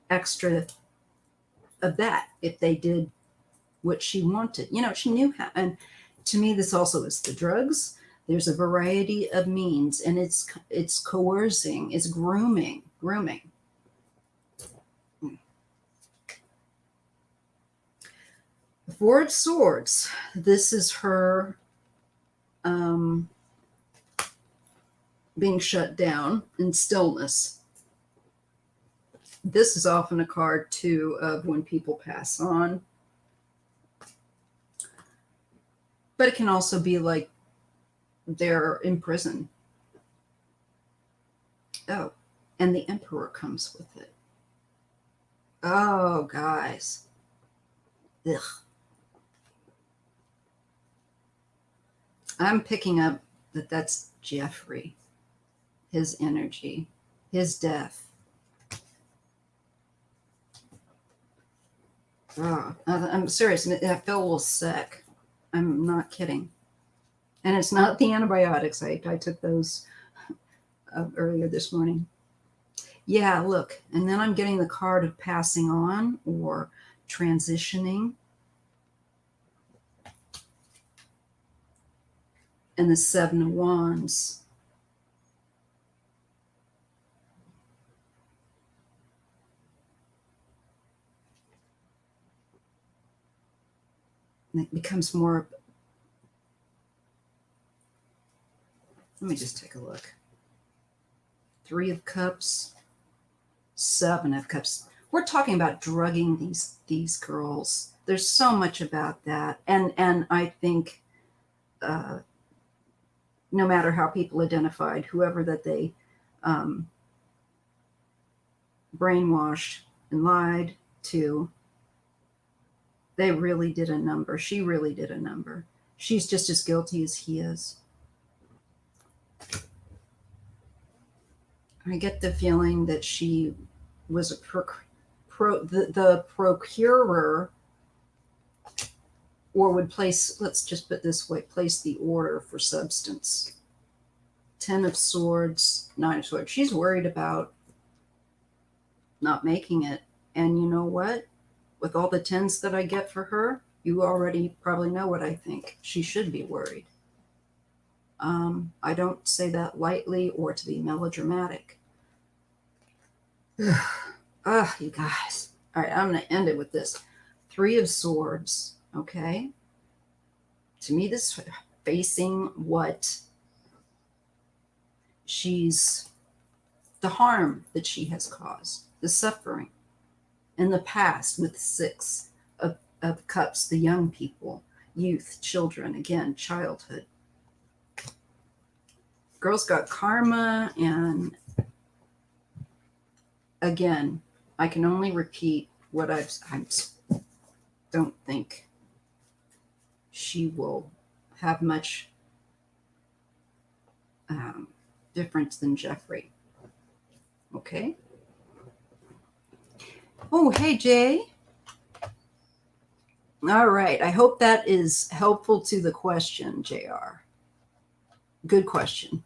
extra of that if they did what she wanted. She knew how. And to me, this also is the drugs. There's a variety of means, and it's coercing, it's grooming. The Four of Swords. This is her being shut down in stillness. This is often a card too of when people pass on. But it can also be like they're in prison. Oh, and the Emperor comes with it. Oh, guys. Ugh. I'm picking up that that's Jeffrey, his energy, his death. Oh, I'm serious. I feel a little sick. I'm not kidding. And it's not the antibiotics. I took those earlier this morning. Yeah, look. And then I'm getting the card of passing on or transitioning. And the Seven of Wands. And it becomes more. Let me just take a look. Three of Cups, Seven of Cups. We're talking about drugging these girls. There's so much about that, and I think no matter how people identified whoever that they brainwashed and lied to, they really did a number. She really did a number. She's just as guilty as he is. I get the feeling that she was the procurer, or would place, let's just put it this way, place the order for substance. 10 of Swords, 9 of Swords. She's worried about not making it. And you know what? With all the 10s that I get for her, you already probably know what I think. She should be worried. I don't say that lightly or to be melodramatic. Ugh, you guys. All right, I'm going to end it with this. 3 of Swords, okay? To me, this facing what the harm that she has caused, the suffering in the past with 6 of Cups, the young people, youth, children, again, childhood. Girl's got karma, and again, I can only repeat what I don't think she will have much difference than Jeffrey. Okay. Oh, hey, Jay. All right. I hope that is helpful to the question, JR. Good question.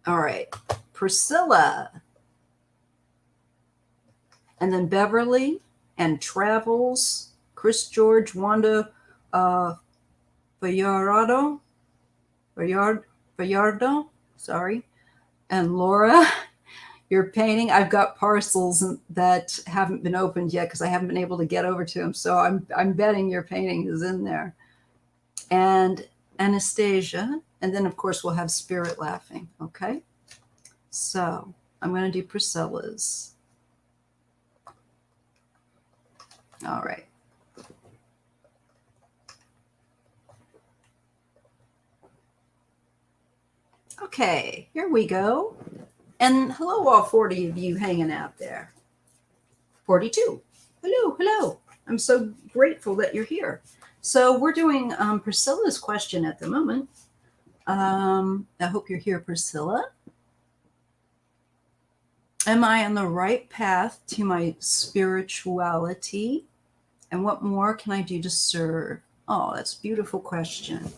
All right. Priscilla. And then Beverly and Travels, Chris George, Wanda Bayardo, sorry, and Laura. Your painting, I've got parcels that haven't been opened yet because I haven't been able to get over to them. So I'm betting your painting is in there. And Anastasia, and then of course we'll have Spirit laughing. Okay, so I'm going to do Priscilla's. All right. Okay, here we go. And hello, all 40 of you hanging out there. 42. Hello, hello. I'm so grateful that you're here. So we're doing Priscilla's question at the moment. I hope you're here, Priscilla. Am I on the right path to my spirituality? And what more can I do to serve? Oh, that's a beautiful question.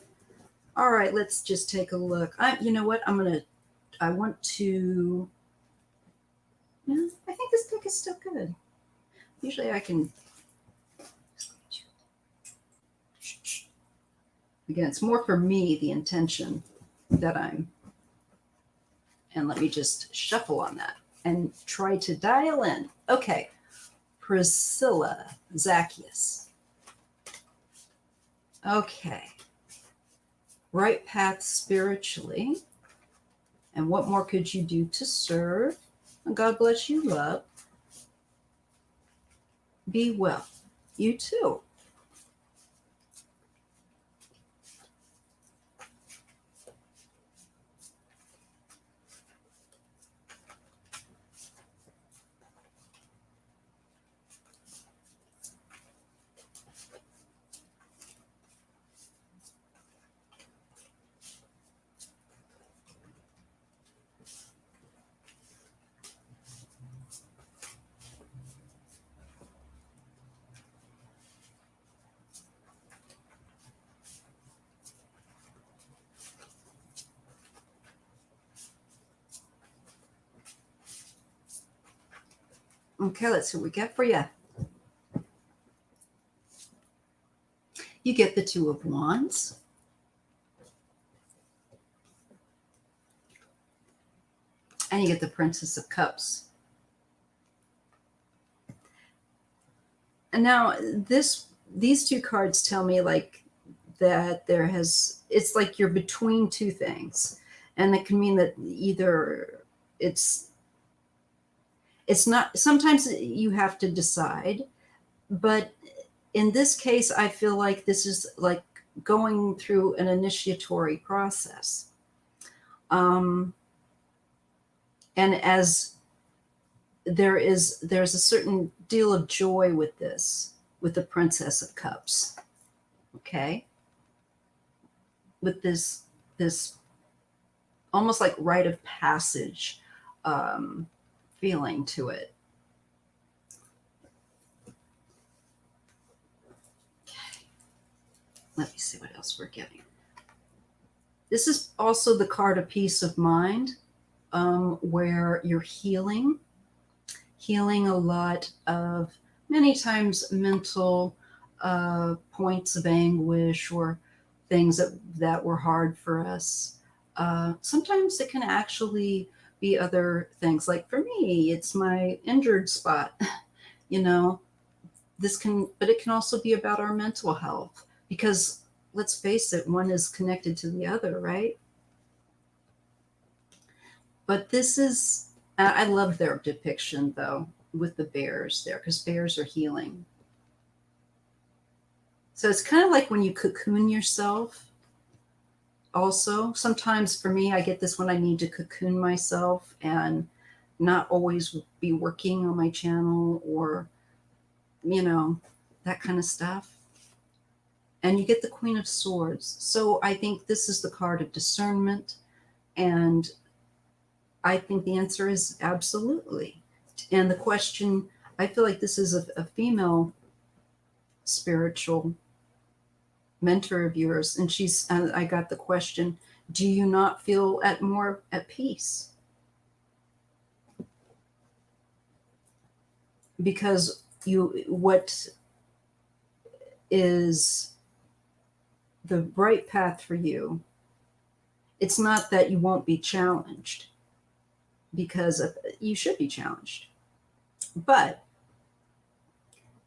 All right, let's just take a look. You know what? I want to, yeah, I think this book is still good. Usually I can, again, it's more for me, the intention that and let me just shuffle on that and try to dial in. Okay, Priscilla Zacchaeus. Okay, right path spiritually. And what more could you do to serve? And God bless you, love. Be well. You too. Okay, let's see what we get for you. You get the Two of Wands. And you get the Princess of Cups. And now these two cards tell me like that it's like you're between two things. And it can mean that either it's not, sometimes you have to decide, but in this case, I feel like this is like going through an initiatory process. And as there's a certain deal of joy with this, with the Princess of Cups. Okay. With this almost like rite of passage feeling to it. Okay. Let me see what else we're getting. This is also the card of peace of mind, where you're healing a lot of many times mental points of anguish or things that were hard for us. Sometimes it can actually be other things. Like for me, it's my injured spot. You know, but it can also be about our mental health because let's face it, one is connected to the other, right? But I love their depiction though with the bears there because bears are healing. So it's kind of like when you cocoon yourself. Also, sometimes for me, I get this when I need to cocoon myself and not always be working on my channel or, that kind of stuff. And you get the Queen of Swords. So I think this is the card of discernment. And I think the answer is absolutely. And the question, I feel like this is a female spiritual mentor of yours. And I got the question, do you not feel more at peace? Because what is the right path for you, it's not that you won't be challenged, because you should be challenged. But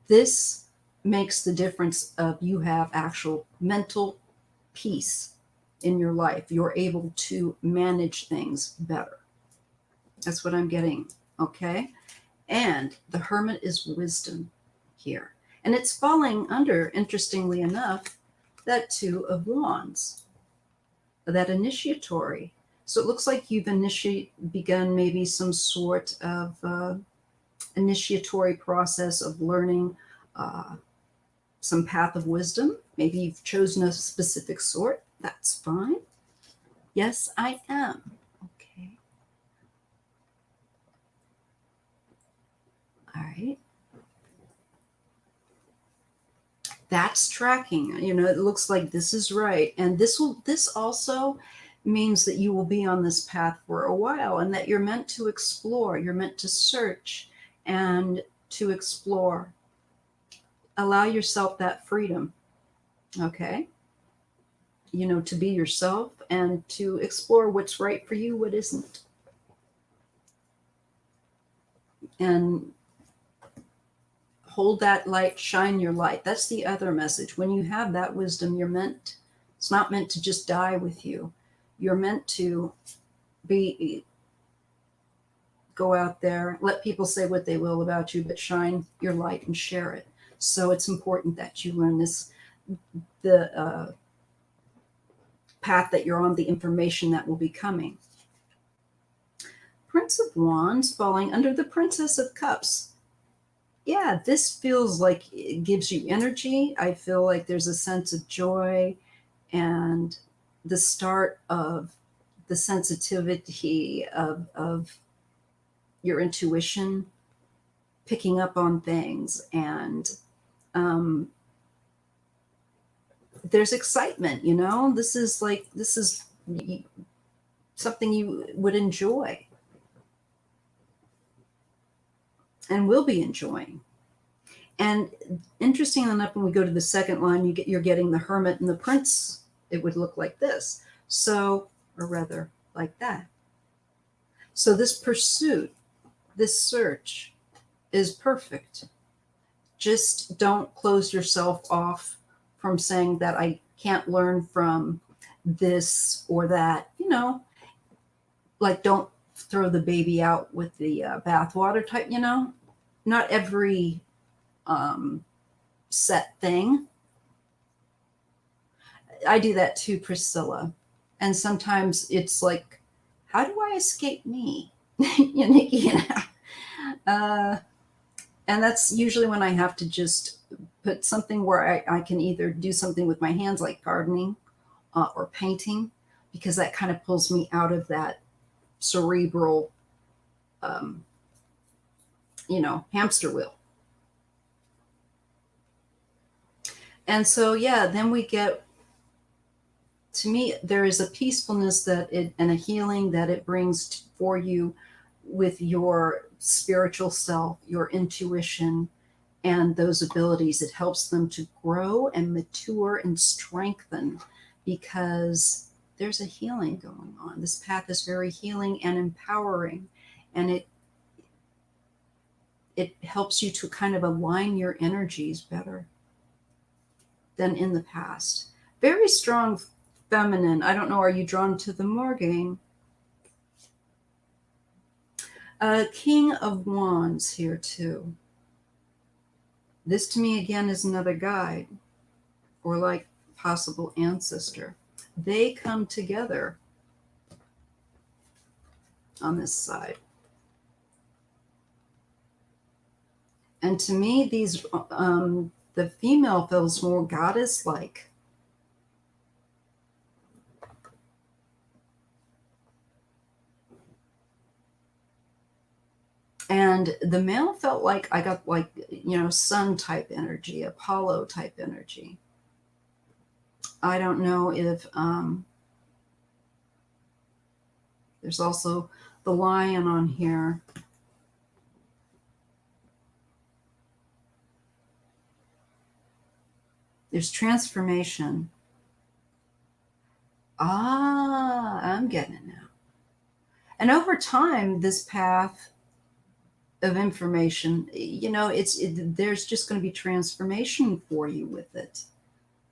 this makes the difference of you have actual mental peace in your life. You're able to manage things better. That's what I'm getting. Okay. And the Hermit is wisdom here. And it's falling under, interestingly enough, that Two of Wands, that initiatory. So it looks like you've begun maybe some sort of initiatory process of learning some path of wisdom. Maybe you've chosen a specific sort. That's fine. Yes, I am. Okay. All right. That's tracking. It looks like this is right. And this also means that you will be on this path for a while and that you're meant to explore, you're meant to search and to explore. Allow yourself that freedom. Okay? To be yourself and to explore what's right for you, what isn't. And hold that light, shine your light. That's the other message. When you have that wisdom, it's not meant to just die with you. You're meant to go out there, let people say what they will about you, but shine your light and share it. So it's important that you learn the path that you're on, the information that will be coming. Prince of Wands falling under the Princess of Cups. Yeah, this feels like it gives you energy. I feel like there's a sense of joy and the start of the sensitivity of your intuition, picking up on things. And there's excitement, this is something you would enjoy and will be enjoying. And interesting enough, when we go to the second line, you're getting the Hermit and the Prince. It would look like this. So, or rather like that. So this pursuit, this search is perfect. Just don't close yourself off from saying that I can't learn from this or that, like don't throw the baby out with the bathwater type, not every set thing. I do that too, Priscilla. And sometimes it's like, how do I escape me? Nikki, and that's usually when I have to just put something where I can either do something with my hands like gardening or painting, because that kind of pulls me out of that cerebral, hamster wheel. And so, yeah, then we get, to me, there is a peacefulness and a healing that it brings for you with your spiritual self, your intuition, and those abilities. It helps them to grow and mature and strengthen because there's a healing going on. This path is very healing and empowering, and it helps you to kind of align your energies better than in the past. Very strong feminine. I don't know, are you drawn to the Morgaine? King of Wands here too. This to me again is another guide or like possible ancestor. They come together on this side. And to me, the female feels more goddess-like. And the male felt like I got like, sun type energy, Apollo type energy. I don't know if there's also the lion on here. There's transformation. I'm getting it now. And over time, this path of information, there's just going to be transformation for you with it.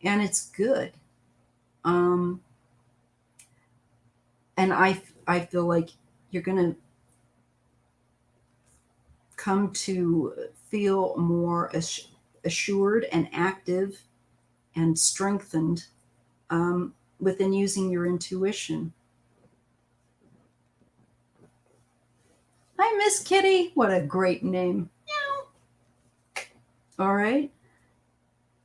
And it's good. And I feel like you're going to come to feel more assured and active and strengthened within using your intuition. Hi, Miss Kitty. What a great name. All right.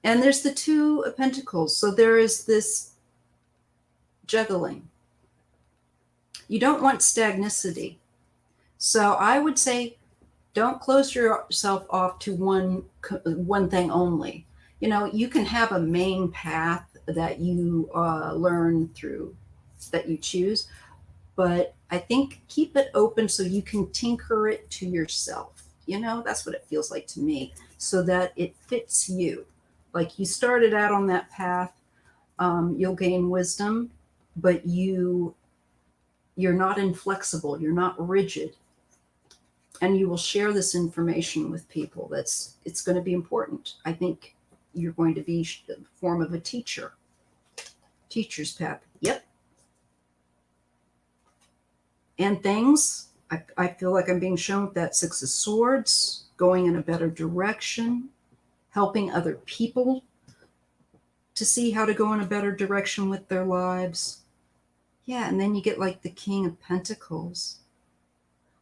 And there's the Two of Pentacles. So there is this juggling. You don't want stagnicity. So I would say don't close yourself off to one thing only. You know, you can have a main path that you learn through, that you choose, but I think keep it open so you can tinker it to yourself. You know, that's what it feels like to me, so that it fits you. Like you started out on that path, you'll gain wisdom, but you're not inflexible, you're not rigid, and you will share this information with people. It's going to be important. I think you're going to be a form of a teacher's path. Yep. And things, I feel like I'm being shown with that Six of Swords, going in a better direction, helping other people to see how to go in a better direction with their lives. Yeah, and then you get like the King of Pentacles.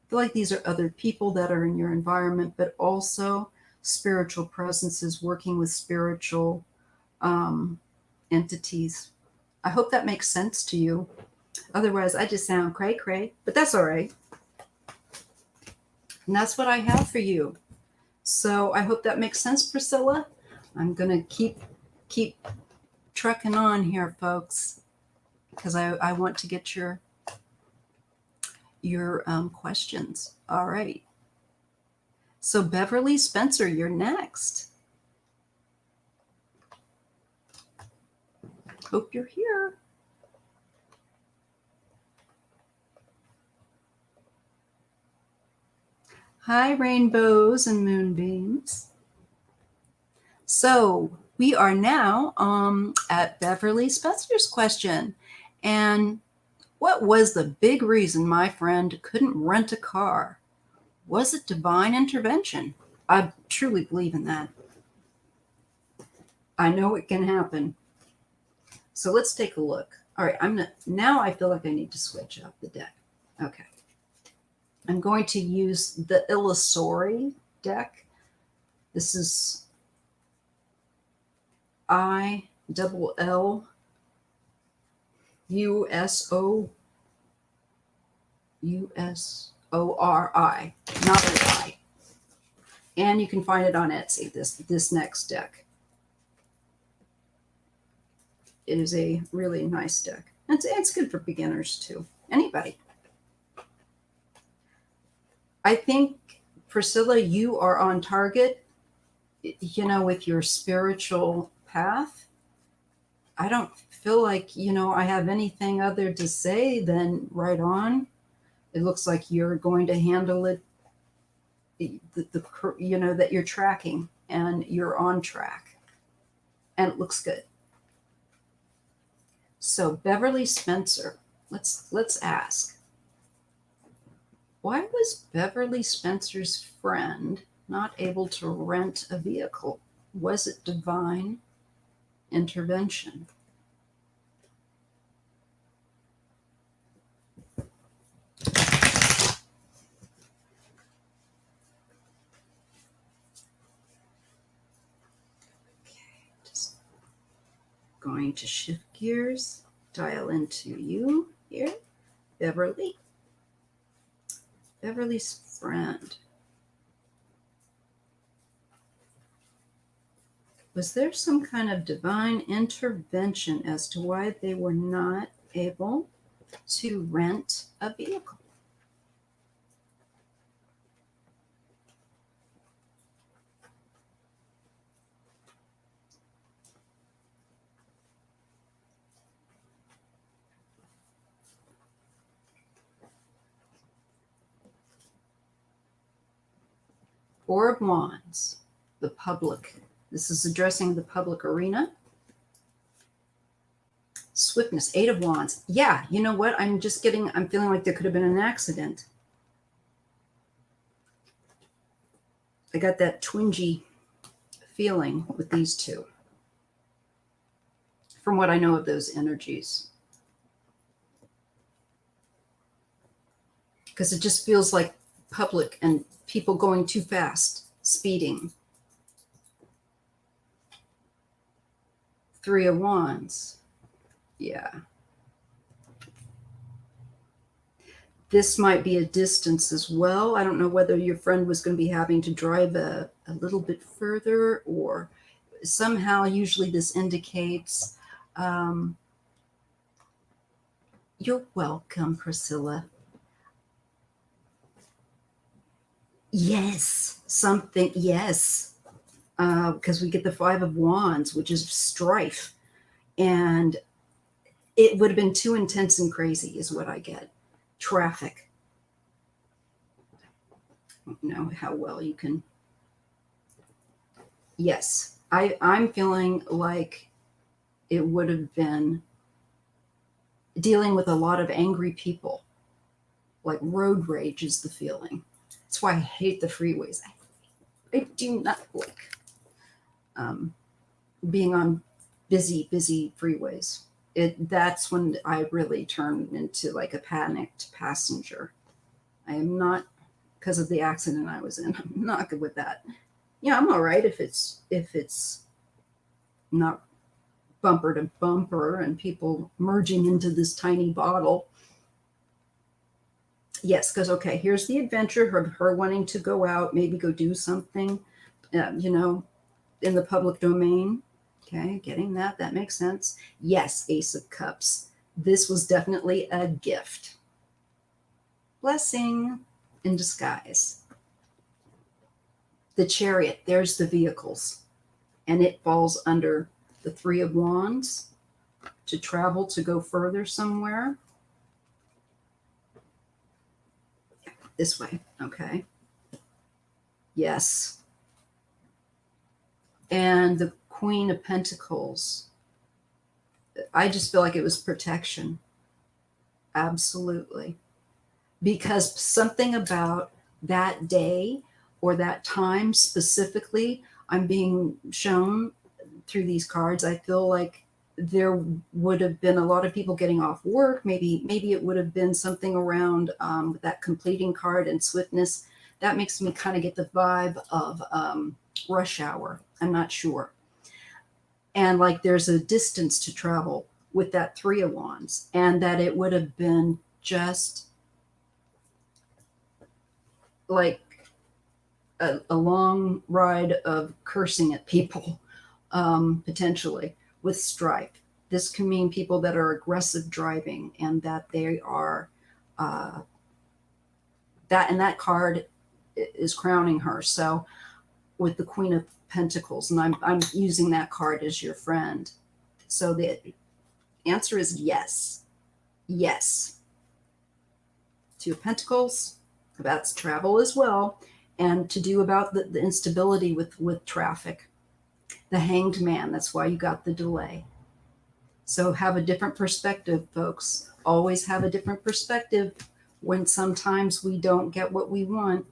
I feel like these are other people that are in your environment, but also spiritual presences working with spiritual entities. I hope that makes sense to you. Otherwise, I just sound cray cray, but that's all right. And that's what I have for you. So I hope that makes sense, Priscilla. I'm going to keep trucking on here, folks, because I want to get your questions. All right. So Beverly Spencer, you're next. Hope you're here. Hi, rainbows and moonbeams. So we are now at Beverly Spencer's question. And what was the big reason my friend couldn't rent a car? Was it divine intervention? I truly believe in that. I know it can happen. So let's take a look. All right, now I feel like I need to switch up the deck. Okay. I'm going to use the Illusory deck. This is ILLUSORI, not an I. And you can find it on Etsy, this next deck. It is a really nice deck. It's good for beginners too. Anybody. I think, Priscilla, you are on target, you know, with your spiritual path. I don't feel like, you know, I have anything other to say than right on. It looks like you're going to handle it, you know, that you're tracking and you're on track. And it looks good. So Beverly Spencer, let's ask. Why was Beverly Spencer's friend not able to rent a vehicle? Was it divine intervention? Okay, just going to shift gears, dial into you here, Beverly. Beverly's friend. Was there some kind of divine intervention as to why they were not able to rent a vehicle? Four of Wands, the public. This is addressing the public arena. Swiftness, Eight of Wands. Yeah, you know what? I'm feeling like there could have been an accident. I got that twingy feeling with these two, from what I know of those energies. Because it just feels like public and people going too fast, speeding. Three of Wands. Yeah. This might be a distance as well. I don't know whether your friend was going to be having to drive a little bit further, or somehow usually this indicates you're welcome, Priscilla. Yes, something, yes. Because we get the Five of Wands, which is strife. And it would have been too intense and crazy, is what I get. Traffic. I don't know how well you can. Yes, I'm feeling like it would have been dealing with a lot of angry people. Like road rage is the feeling. That's why I hate the freeways. I do not like being on busy freeways. That's when I really turn into like a panicked passenger. I am not, because of the accident I was in, I'm not good with that. Yeah, I'm all right if it's not bumper to bumper and people merging into this tiny bottle. Yes, because okay, here's the adventure of her wanting to go out, maybe go do something, in the public domain. Okay, getting that. That makes sense. Yes, Ace of Cups. This was definitely a gift. Blessing in disguise. The Chariot, there's the vehicles. And it falls under the Three of Wands to travel, to go further somewhere. This way, okay. Yes. And the Queen of Pentacles. I just feel like it was protection. Absolutely. Because something about that day or that time specifically, I'm being shown through these cards, I feel like there would have been a lot of people getting off work. Maybe it would have been something around that completing card and swiftness. That makes me kind of get the vibe of rush hour. I'm not sure. And like there's a distance to travel with that Three of Wands, and that it would have been just like a long ride of cursing at people, potentially with strife. This can mean people that are aggressive driving, and that they are that card is crowning her. So with the Queen of Pentacles, and I'm using that card as your friend. So the answer is yes. Yes. Two of Pentacles, that's travel as well, and to do about the instability with traffic. The Hanged Man, that's why you got the delay. So have a different perspective, folks. Always have a different perspective when sometimes we don't get what we want.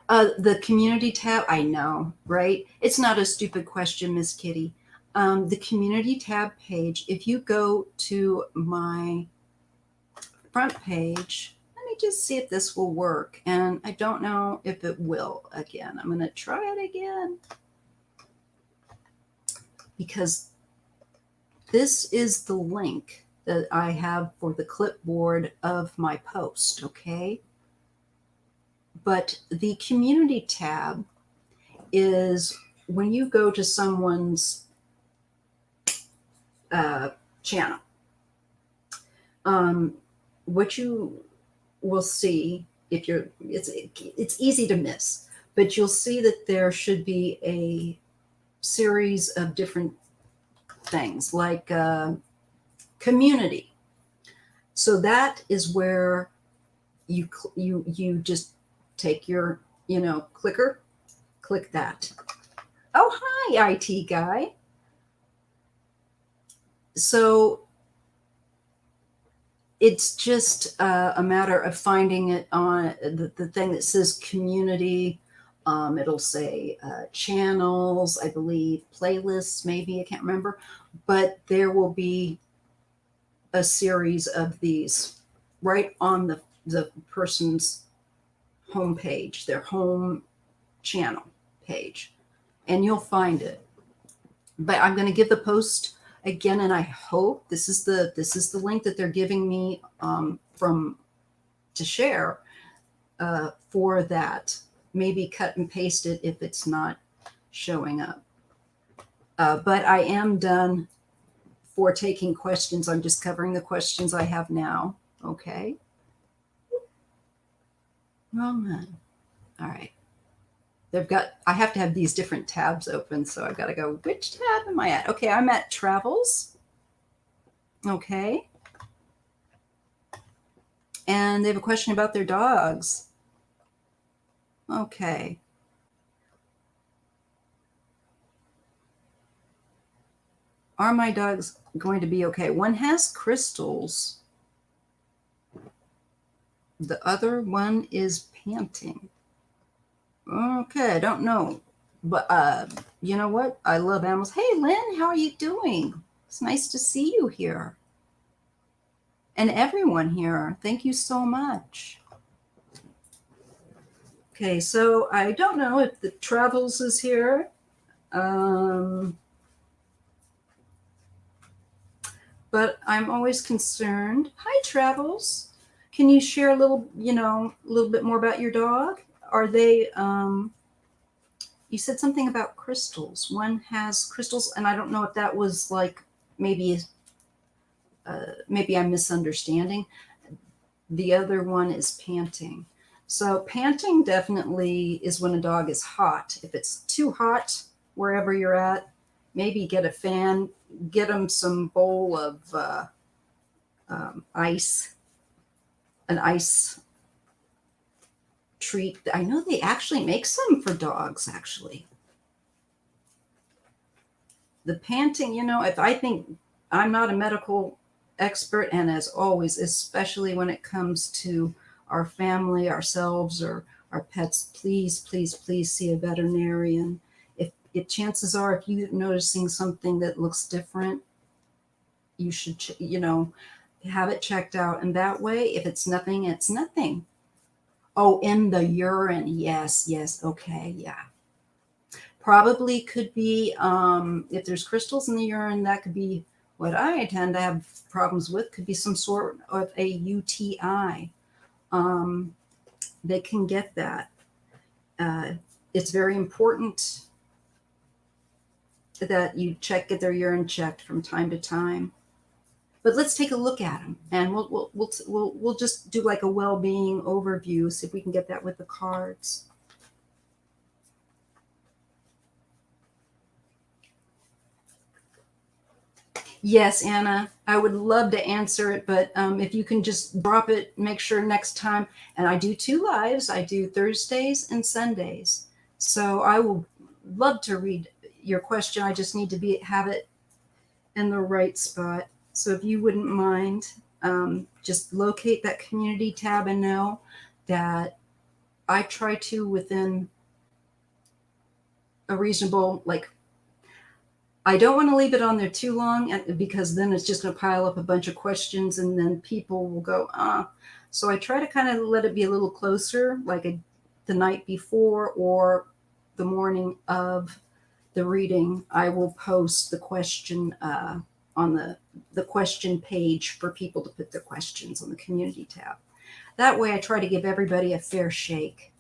The community tab, I know, right? It's not a stupid question, Miss Kitty. The community tab page, if you go to my front page, let me just see if this will work. And I don't know if it will again. I'm going to try it again. Because this is the link that I have for the clipboard of my post, okay? But the community tab is when you go to someone's channel. What you will see, if you're, it's easy to miss, but you'll see that there should be a series of different things like community. So that is where you just take your clicker, click that. Oh, hi, IT guy. So it's just a matter of finding it on the thing that says community. It'll say channels, I believe, playlists, maybe, I can't remember. But there will be a series of these right on the person's homepage, their home channel page, and you'll find it. But I'm going to give the post again, and I hope this is the link that they're giving me from to share for that. Maybe cut and paste it if it's not showing up. But I am done for taking questions. I'm just covering the questions I have now. Okay. Wrong one. All right. I have to have these different tabs open. So I've got to go, which tab am I at? Okay. I'm at travels. Okay. And they have a question about their dogs. Okay. Are my dogs going to be okay? One has crystals. The other one is panting. Okay, I don't know. But you know what? I love animals. Hey, Lynn, how are you doing? It's nice to see you here. And everyone here. Thank you so much. Okay, so I don't know if the Travels is here. But I'm always concerned. Hi, Travels. Can you share a little bit more about your dog? Are they, you said something about crystals. One has crystals, and I don't know if that was like maybe I'm misunderstanding. The other one is panting. So panting definitely is when a dog is hot. If it's too hot wherever you're at, maybe get a fan, get them some bowl of ice, an ice treat. I know they actually make some for dogs, actually. The panting, if I think I'm not a medical expert, and as always, especially when it comes to our family, ourselves, or our pets, please, please, please see a veterinarian. If chances are, if you're noticing something that looks different, you should, have it checked out. And that way, if it's nothing, it's nothing. Oh, in the urine. Yes. Okay. Yeah. Probably could be, if there's crystals in the urine, that could be what I tend to have problems with, could be some sort of a UTI. They can get that. It's very important that you get their urine checked from time to time. But let's take a look at them, and we'll just do like a well-being overview, see if we can get that with the cards. Yes, Anna, I would love to answer it, but if you can just drop it, make sure next time. And I do 2 lives. I do Thursdays and Sundays. So I will love to read your question. I just need to have it in the right spot. So if you wouldn't mind, just locate that community tab and know that I try to, within a reasonable, I don't want to leave it on there too long, because then it's just going to pile up a bunch of questions, and then people will go, So I try to kind of let it be a little closer, like the night before or the morning of the reading. I will post the question on the question page for people to put their questions on the community tab. That way I try to give everybody a fair shake.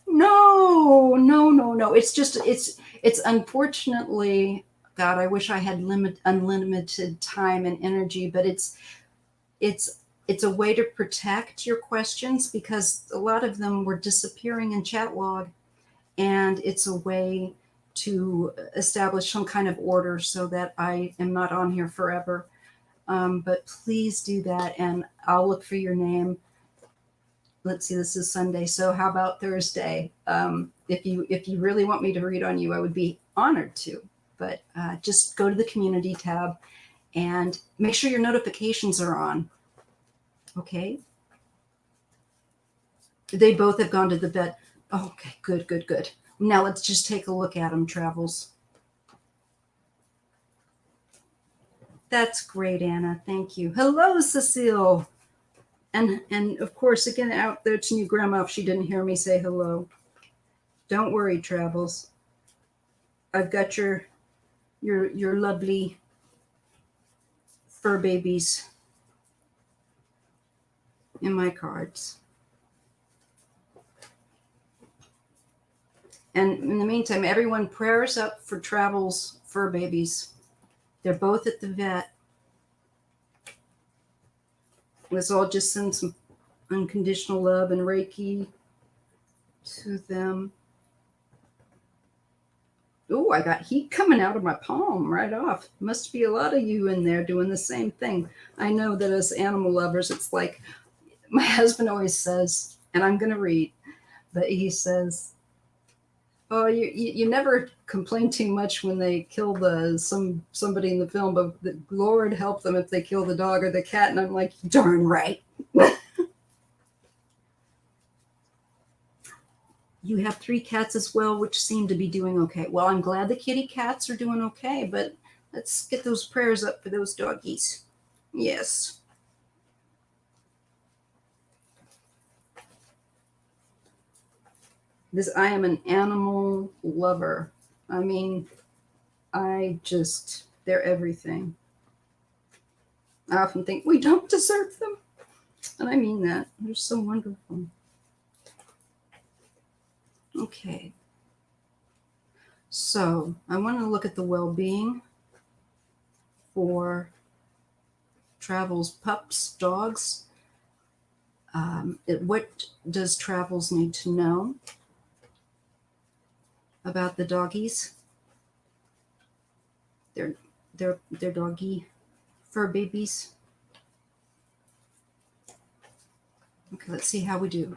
No. It's just, it's unfortunately, God, I wish I had unlimited time and energy, but it's a way to protect your questions, because a lot of them were disappearing in chat log, and it's a way to establish some kind of order so that I am not on here forever. But please do that, and I'll look for your name. Let's see, this is Sunday. So how about Thursday? If you really want me to read on you, I would be honored to. But just go to the community tab and make sure your notifications are on. Okay. They both have gone to the vet. Oh, okay, good. Now let's just take a look at them, Travels. That's great, Anna. Thank you. Hello, Cecile. And of course, again, out there to you, Grandma, if she didn't hear me say hello. Don't worry, Travels. I've got your lovely fur babies in my cards. And in the meantime, everyone, prayers up for Travels fur babies. They're both at the vet. Let's all just send some unconditional love and Reiki to them. Oh, I got heat coming out of my palm right off. Must be a lot of you in there doing the same thing. I know that as animal lovers, it's like my husband always says, and I'm going to read, but he says, "Oh, you never complain too much when they kill somebody in the film, but the Lord help them if they kill the dog or the cat." And I'm like, darn right. You have 3 cats as well, which seem to be doing okay. Well, I'm glad the kitty cats are doing okay, but let's get those prayers up for those doggies. Yes. I am an animal lover. I mean, they're everything. I often think we don't deserve them. And I mean that. They're so wonderful. Okay. So I want to look at the well-being for Travels pups, dogs. What does Travels need to know about the doggies? Their doggy fur babies. Okay, let's see how we do.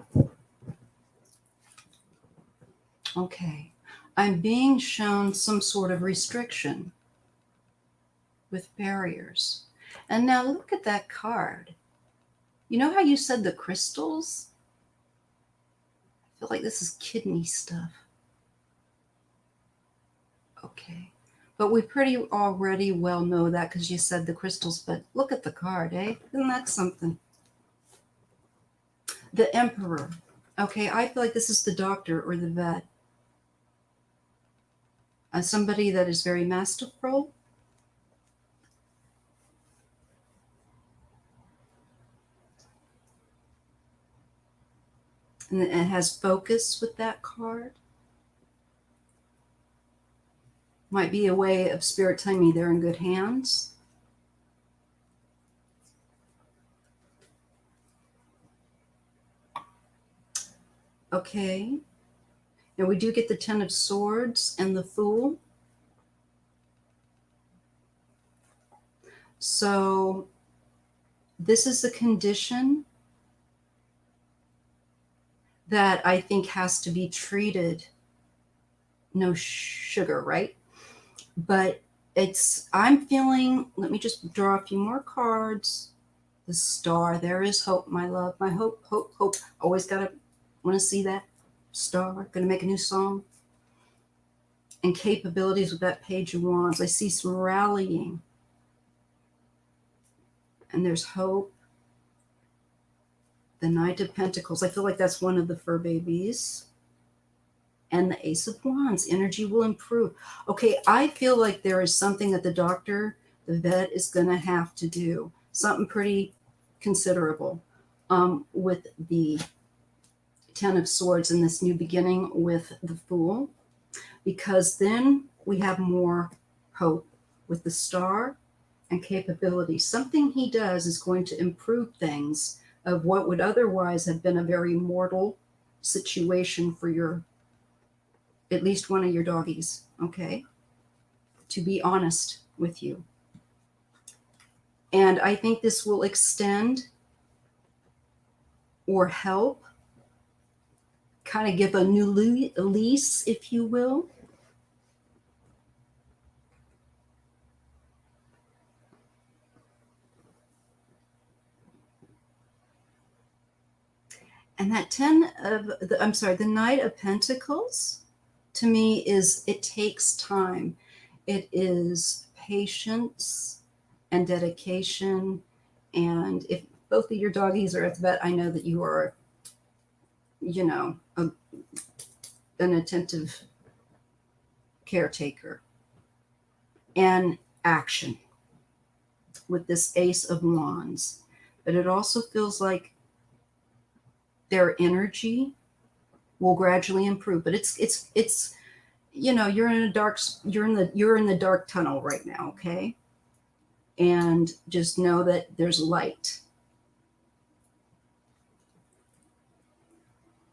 Okay, I'm being shown some sort of restriction with barriers. And now look at that card. You know how you said the crystals? I feel like this is kidney stuff. Okay. But we pretty already well know that because you said the crystals, but look at the card, eh? Isn't that something? The Emperor. Okay, I feel like this is the doctor or the vet. Somebody that is very masterful. And it has focus with that card. Might be a way of spirit telling me they're in good hands. Okay. Now we do get the 10 of Swords and the Fool. So this is a condition that I think has to be treated. No sugar, right? But I'm feeling, let me just draw a few more cards. The Star, there is hope, my love. My hope, hope, hope. Always want to see that star. Gonna make a new song. And capabilities with that Page of Wands. I see some rallying. And there's hope. The Knight of Pentacles. I feel like that's one of the fur babies. And the Ace of Wands. Energy will improve. Okay, I feel like there is something that the doctor, the vet, is going to have to do. Something pretty considerable with the 10 of Swords in this new beginning with the Fool. Because then we have more hope with the Star and capability. Something he does is going to improve things of what would otherwise have been a very mortal situation for at least one of your doggies, okay? To be honest with you. And I think this will extend or help kind of give a new lease, if you will. And that the Knight of Pentacles, to me it takes time. It is patience and dedication. And both of your doggies are at the vet, I know that you are, an attentive caretaker. And action with this Ace of Wands. But it also feels like their energy will gradually improve. But it's you're in the dark tunnel right now, okay? And just know that there's light.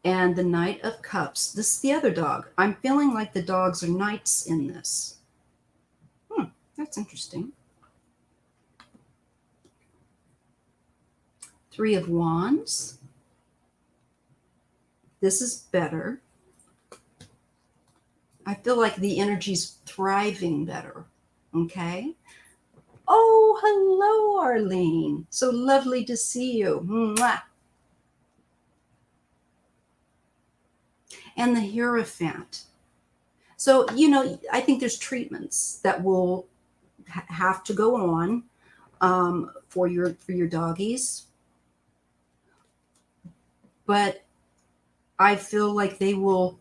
And the Knight of Cups. This is the other dog. I'm feeling like the dogs are knights in this. That's interesting. Three of Wands. This is better. I feel like the energy's thriving better. Okay. Oh, hello, Arlene. So lovely to see you. Mwah. And the Hierophant. So, I think there's treatments that will have to go on for your doggies. But I feel like they will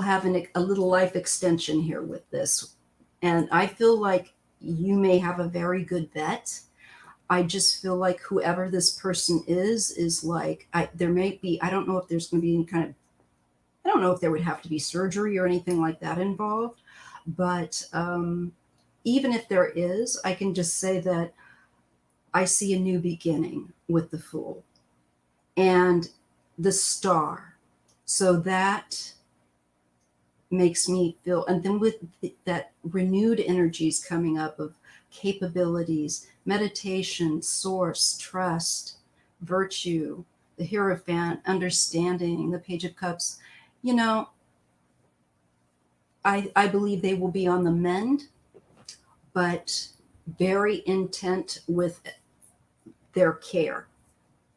have a little life extension here with this. And I feel like you may have a very good vet. I just feel like whoever this person is like, there may be, I don't know if there's going to be any kind of, I don't know if there would have to be surgery or anything like that involved. But even if there is, I can just say that I see a new beginning with the Fool and the Star. So that makes me feel, and then with that renewed energies coming up of capabilities, meditation, source, trust, virtue, the Hierophant, understanding, the Page of Cups, I believe they will be on the mend, but very intent with their care.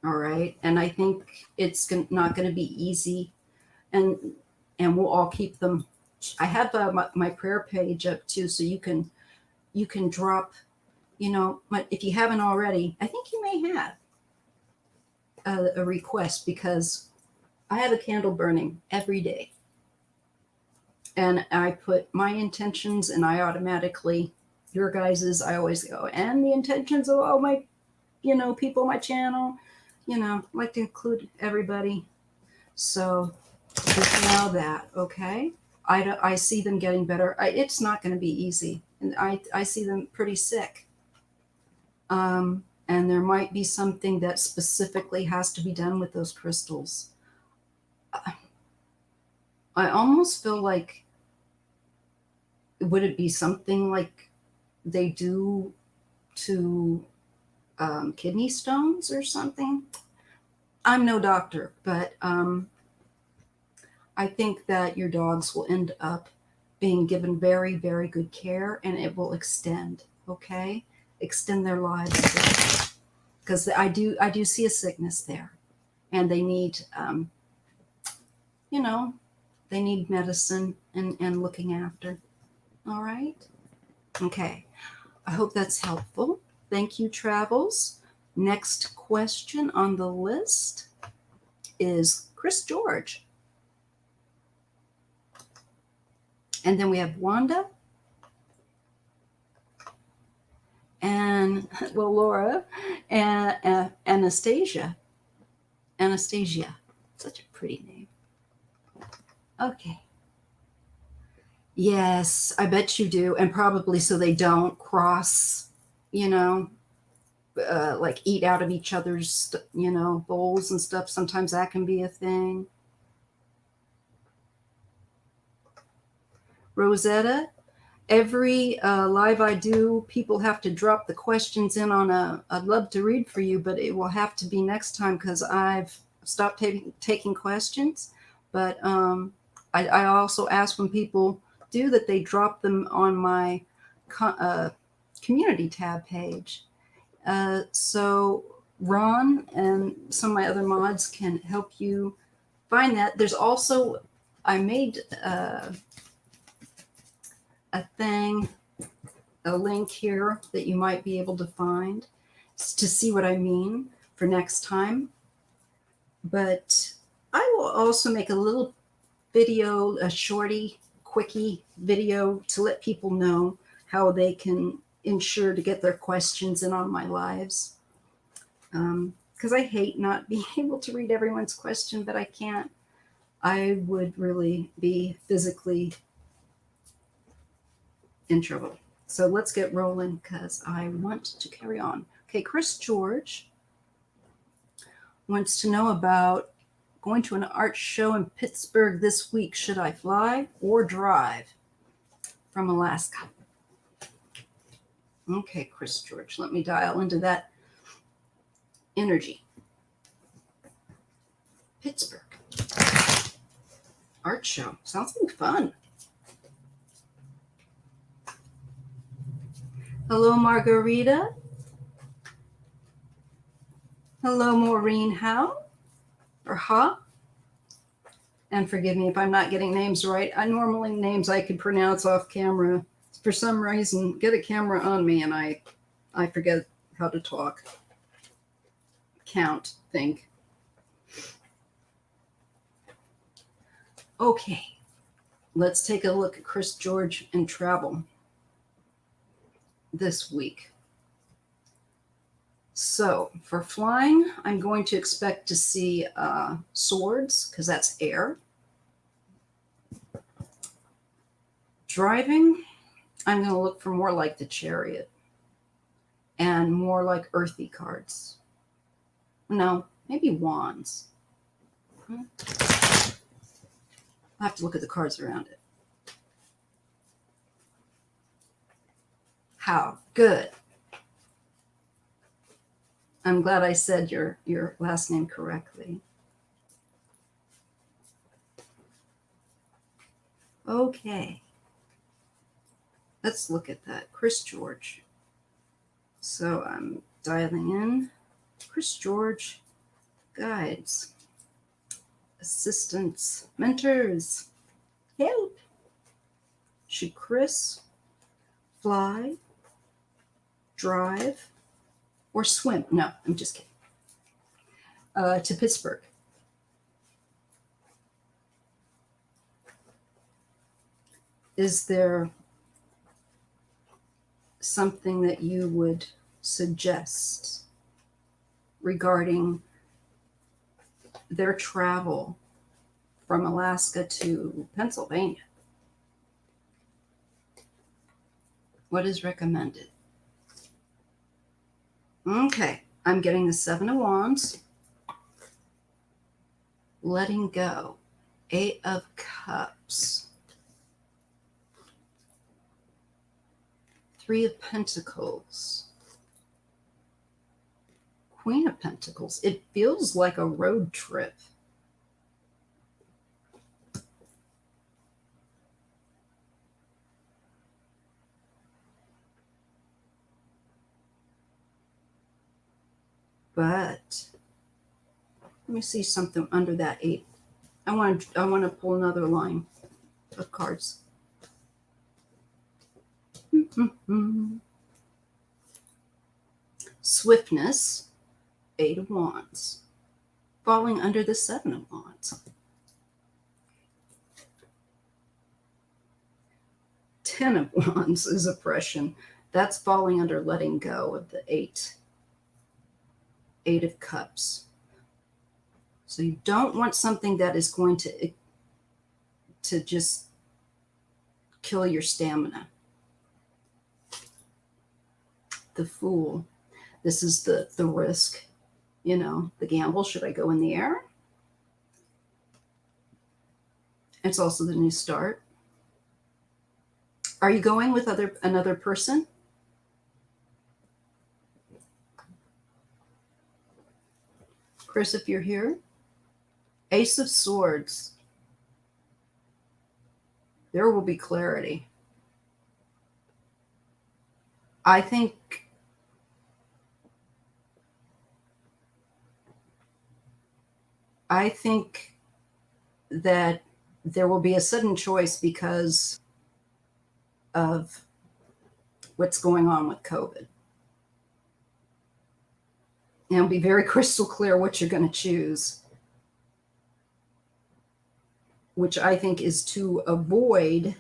All right. And I think it's not going to be easy. And we'll all keep them. I have my prayer page up too, so you can drop, if you haven't already, I think you may have a request, because I have a candle burning every day. And I put my intentions, and I automatically, your guys's, I always go, and the intentions of all my, people on my channel, like to include everybody. So just know that, okay? I see them getting better. It's not going to be easy. And I see them pretty sick. And there might be something that specifically has to be done with those crystals. I almost feel like, would it be something like they do to kidney stones or something? I'm no doctor, but I think that your dogs will end up being given very, very good care, and it will extend, okay? Extend their lives, because I do see a sickness there, and they need, they need medicine and looking after. All right. Okay. I hope that's helpful. Thank you, Travels. Next question on the list is Chris George. And then we have Wanda. And, well, Laura. And Anastasia. Anastasia. Such a pretty name. Okay. Yes, I bet you do. And probably so they don't cross, like eat out of each other's, bowls and stuff. Sometimes that can be a thing. Rosetta, every live I do, people have to drop the questions in on I'd love to read for you, but it will have to be next time, because I've stopped taking questions. But I also ask when people do that they drop them on my community tab page. So Ron and some of my other mods can help you find that. There's also, I made a link here that you might be able to find. to see what I mean for next time. But I will also make a little video, a shorty, quickie video to let people know how they can ensure to get their questions in on my lives. Because I hate not being able to read everyone's question, but I can't. I would really be physically in trouble. So let's get rolling because I want to carry on. Okay, Chris George wants to know about going to an art show in Pittsburgh this week. Should I fly or drive from Alaska? Okay, Chris George, let me dial into that energy. Pittsburgh art show. Sounds like fun. Hello, Margarita. Hello, Maureen Howe, or Ha. And forgive me if I'm not getting names right. I normally names I can pronounce off camera. For some reason, get a camera on me and I forget how to talk, count, think. Okay, let's take a look at Chris George and travel this week. So for flying, I'm going to expect to see swords because that's air. Driving, I'm going to look for more like the Chariot and more like earthy cards. No, maybe wands. I'll have to look at the cards around it. How good. I'm glad I said your last name correctly. Okay. Let's look at that. Chris George. So I'm dialing in. Chris George guides, assistants, mentors, help. Should Chris fly, drive, or swim? No, I'm just kidding. To Pittsburgh. Is there something that you would suggest regarding their travel from Alaska to Pennsylvania? What is recommended? Okay, I'm getting the Seven of Wands. Letting go. Eight of Cups. Three of Pentacles. Queen of Pentacles. It feels like a road trip. But let me see something under that eight. I want to pull another line of cards. Swiftness, Eight of Wands, falling under the Seven of Wands. 10 of Wands is oppression. That's falling under letting go of the Eight of Cups. So you don't want something that is going to just kill your stamina. The Fool. This is the risk, the gamble. Should I go in the air? It's also the new start. Are you going with another person? Chris, if you're here. Ace of Swords. There will be clarity. I think that there will be a sudden choice because of what's going on with COVID. And be very crystal clear what you're going to choose, which I think is to avoid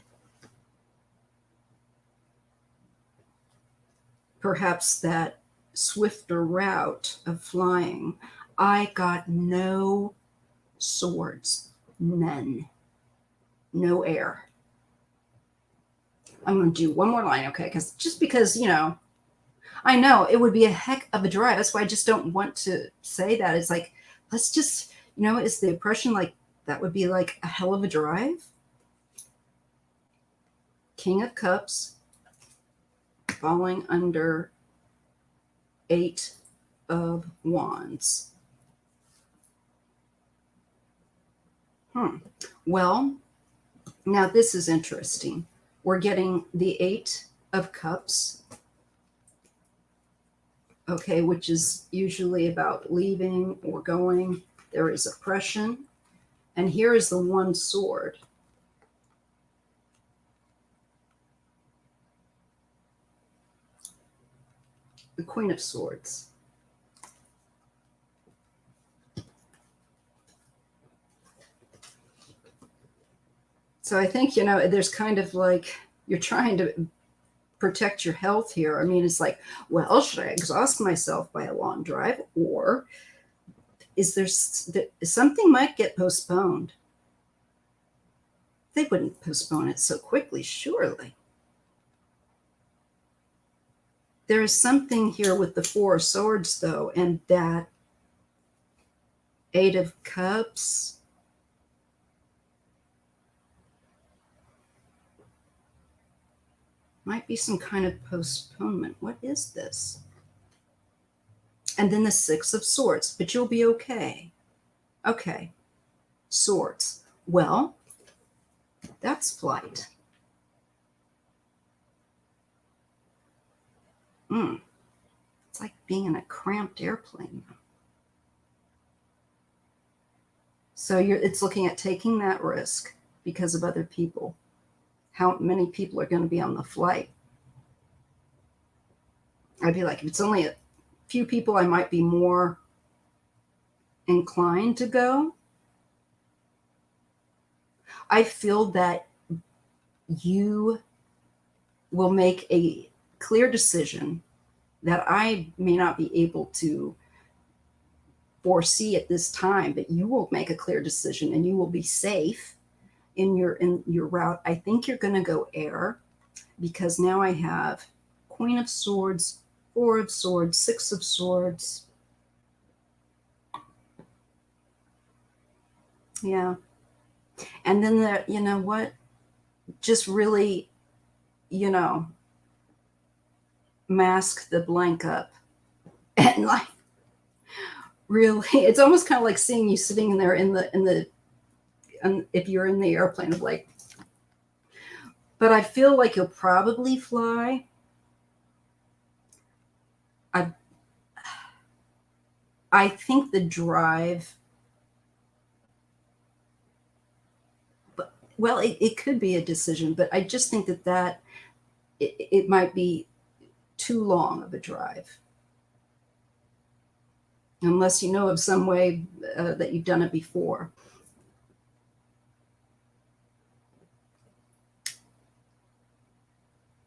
perhaps that swifter route of flying. I got no swords, none, no air. I'm going to do one more line, okay? Because, you know, I know it would be a heck of a drive. That's why I just don't want to say that. It's like, let's just, you know, is the impression like that would be like a hell of a drive? King of Cups falling under 8 of Wands. Well, now this is interesting. We're getting the 8 of Cups, okay, which is usually about leaving or going. There is oppression. And here is the 1 sword. The Queen of Swords. So I think, you know, there's kind of like you're trying to protect your health here. I mean, it's like, well, should I exhaust myself by a long drive, or is there something might get postponed? They wouldn't postpone it so quickly, surely. There is something here with the 4 of Swords, though, and that 8 of Cups. Might be some kind of postponement. What is this? And then the 6 of Swords, but you'll be okay. Okay, Swords. Well, that's flight. It's like being in a cramped airplane. So it's looking at taking that risk because of other people. How many people are going to be on the flight? I'd be like, if it's only a few people, I might be more inclined to go. I feel that you will make a clear decision that I may not be able to foresee at this time, but you will make a clear decision and you will be safe in your route. I think you're going to go air, because now I have Queen of Swords, 4 of Swords, 6 of Swords. Yeah. And then you know what? Just really, you know, mask the blank up. And like, really, it's almost kind of like seeing you sitting in there if you're in the airplane, of like, but I feel like you'll probably fly. I think the drive, but well, it could be a decision, but I just think that it might be too long of a drive, unless you know of some way that you've done it before.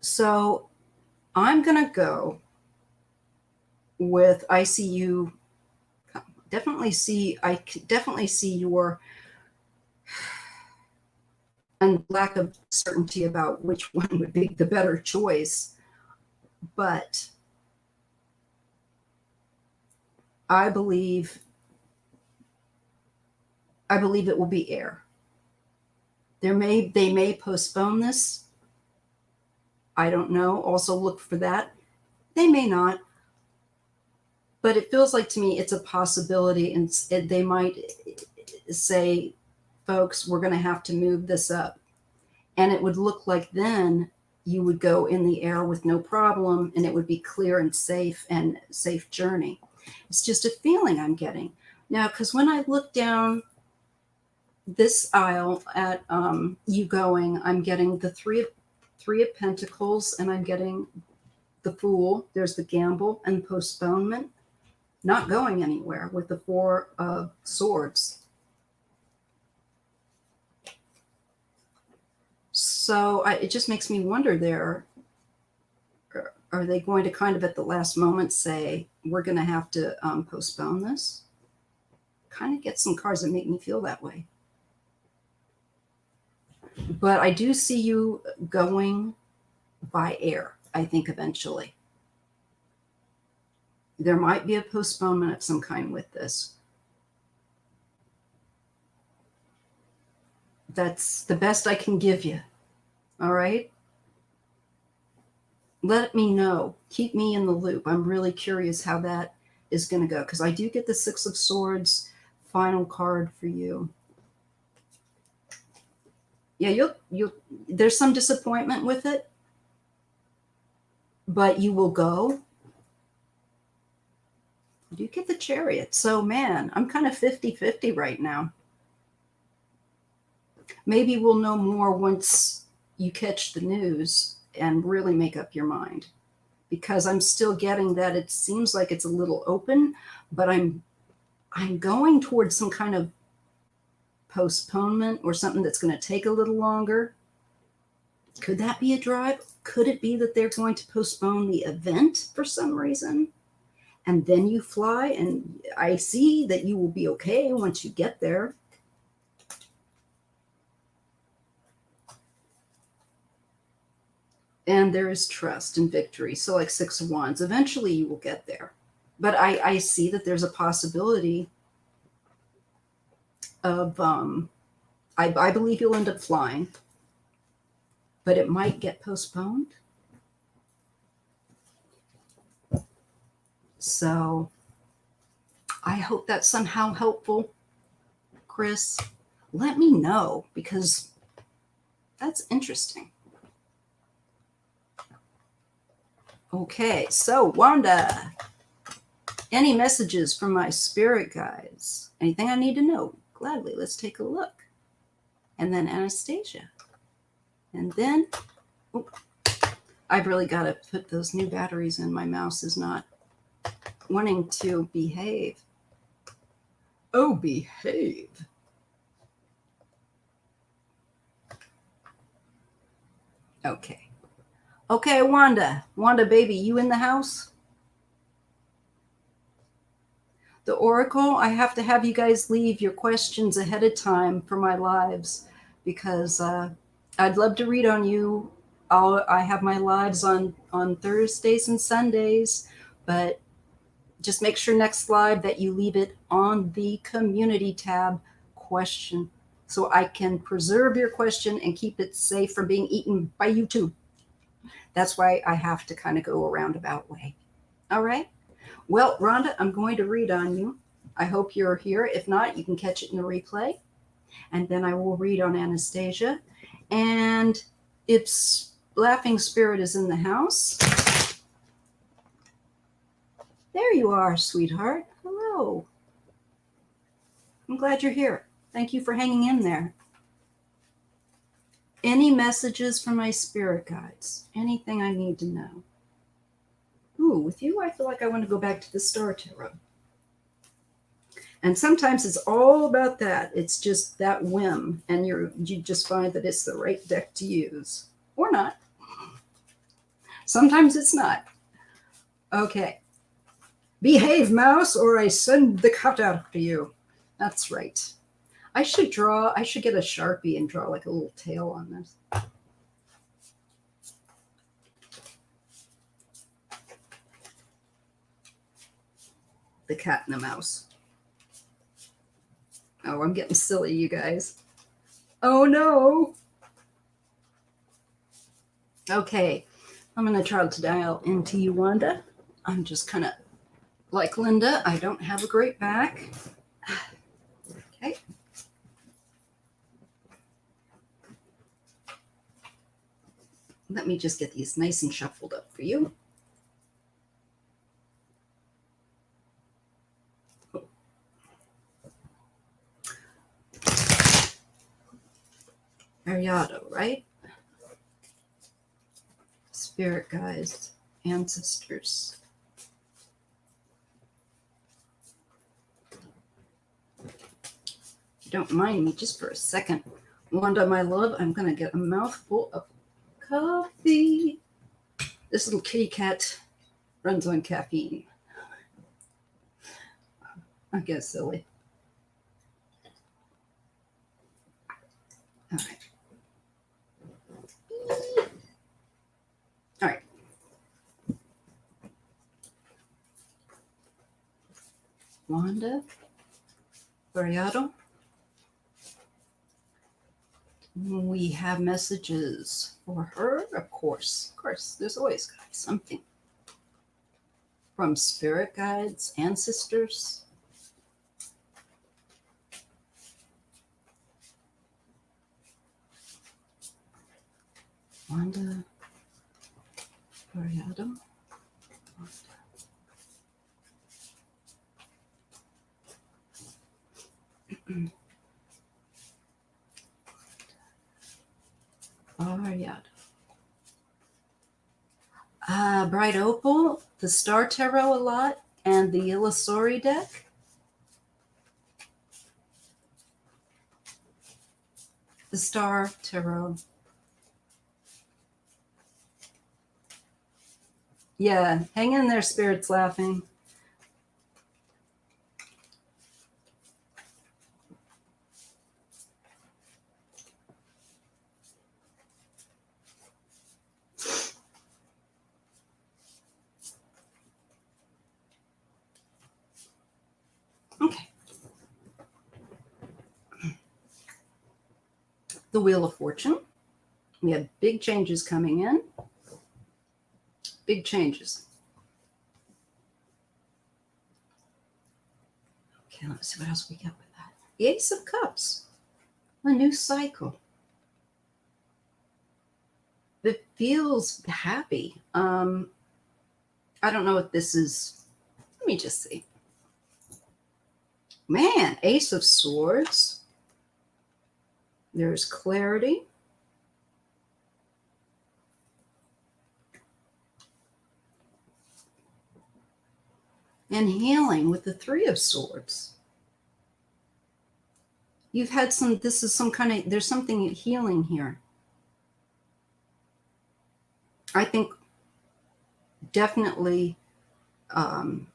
So I'm going to go with I definitely see your and lack of certainty about which one would be the better choice. But I believe it will be air. They may postpone this. I don't know. Also look for that. They may not. But it feels like to me it's a possibility, and they might say, folks, we're going to have to move this up. And it would look like then you would go in the air with no problem, and it would be clear and safe journey. It's just a feeling I'm getting. Now, because when I look down this aisle at you going, I'm getting the three of Pentacles, and I'm getting the Fool. There's the gamble and postponement. not going anywhere with the Four of Swords. So it just makes me wonder there, are they going to kind of at the last moment say, we're going to have to postpone this? Kind of get some cards that make me feel that way. But I do see you going by air, I think, eventually. There might be a postponement of some kind with this. That's the best I can give you. All right? Let me know. Keep me in the loop. I'm really curious how that is going to go, because I do get the Six of Swords final card for you. Yeah, you'll there's some disappointment with it, but you will go. You get the Chariot. So, man, I'm kind of 50-50 right now. Maybe we'll know more once you catch the news and really make up your mind, because I'm still getting that it seems like it's a little open, but I'm going towards some kind of postponement or something that's going to take a little longer. Could that be a drive? Could it be that they're going to postpone the event for some reason? And then you fly, and I see that you will be okay once you get there. And there is trust and victory. So like Six of Wands, eventually you will get there. But I see that there's a possibility of, I believe you'll end up flying, but it might get postponed. So I hope that's somehow helpful, Chris. Let me know, because that's interesting. Okay, so Wanda, any messages from my spirit guides? Anything I need to know? Gladly, let's take a look. And then Anastasia. And then, I've really got to put those new batteries in. My mouse is not wanting to behave. Oh, behave. Okay. Okay, Wanda. Wanda, baby, you in the house? The Oracle, I have to have you guys leave your questions ahead of time for my lives, because I'd love to read on you. I have my lives on Thursdays and Sundays, but just make sure next live that you leave it on the community tab question, so I can preserve your question and keep it safe from being eaten by YouTube. That's why I have to kind of go a roundabout way. All right. Well, Rhonda, I'm going to read on you. I hope you're here. If not, you can catch it in the replay. And then I will read on Anastasia. And if Laughing Spirit is in the house. There you are, sweetheart. Hello. I'm glad you're here. Thank you for hanging in there. Any messages from my spirit guides? Anything I need to know? Ooh, with you, I feel like I want to go back to the Star Tarot. And sometimes it's all about that. It's just that whim, and you just find that it's the right deck to use. Or not. Sometimes it's not. Okay. Behave, mouse, or I send the cat after you. That's right. I should get a Sharpie and draw like a little tail on this. The cat and the mouse. Oh, I'm getting silly, you guys. Oh no. Okay, I'm going to try to dial into you, Wanda. I'm just kind of like Linda. I don't have a great back. Okay. Let me just get these nice and shuffled up for you. Ariado, right? Spirit guides, ancestors. don't mind me just for a second. Wanda, my love, I'm going to get a mouthful of coffee. This little kitty cat runs on caffeine. I guess silly. All right. All right. Wanda, Variado. We have messages for her, of course. Of course, there's always got to be something. From spirit guides, ancestors. Wanda, Variado. Variado. Bright Opal, the Star Tarot a lot, and the Illusory deck. The Star Tarot. Yeah, hang in there, spirits laughing. Okay. The Wheel of Fortune. We have big changes coming in. Big changes. Okay, let's see what else we got with that. The Ace of Cups. A new cycle. It feels happy. I don't know if this is, let me just see. Man, Ace of Swords. There's clarity. And healing with the Three of Swords. You've had some, this is some kind of, there's something healing here. I think definitely that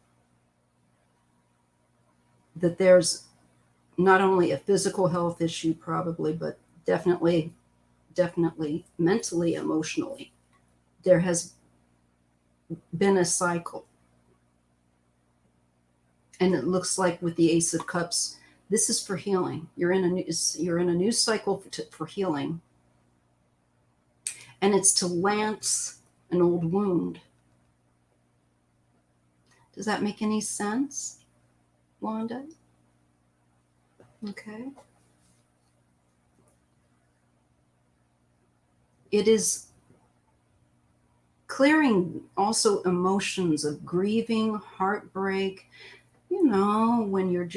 there's not only a physical health issue probably, but definitely mentally, emotionally. There has been a cycle. And it looks like with the Ace of Cups, this is for healing. You're in a new cycle for healing. And it's to lance an old wound. Does that make any sense, Wanda? Okay. It is clearing also emotions of grieving, heartbreak, you know, when you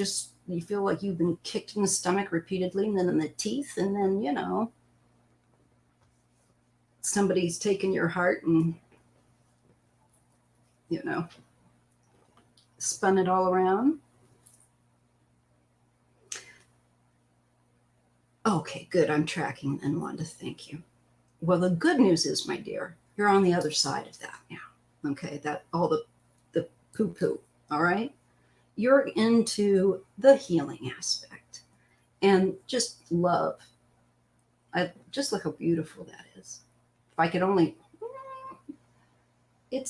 feel like you've been kicked in the stomach repeatedly and then in the teeth, and then, you know, somebody's taken your heart and, you know, spun it all around. Okay, good. I'm tracking and Wanda, thank you. Well, the good news is, my dear, you're on the other side of that now. Okay, that all the poo-poo, all right? You're into the healing aspect and just love. Just look how beautiful that is. If I could only,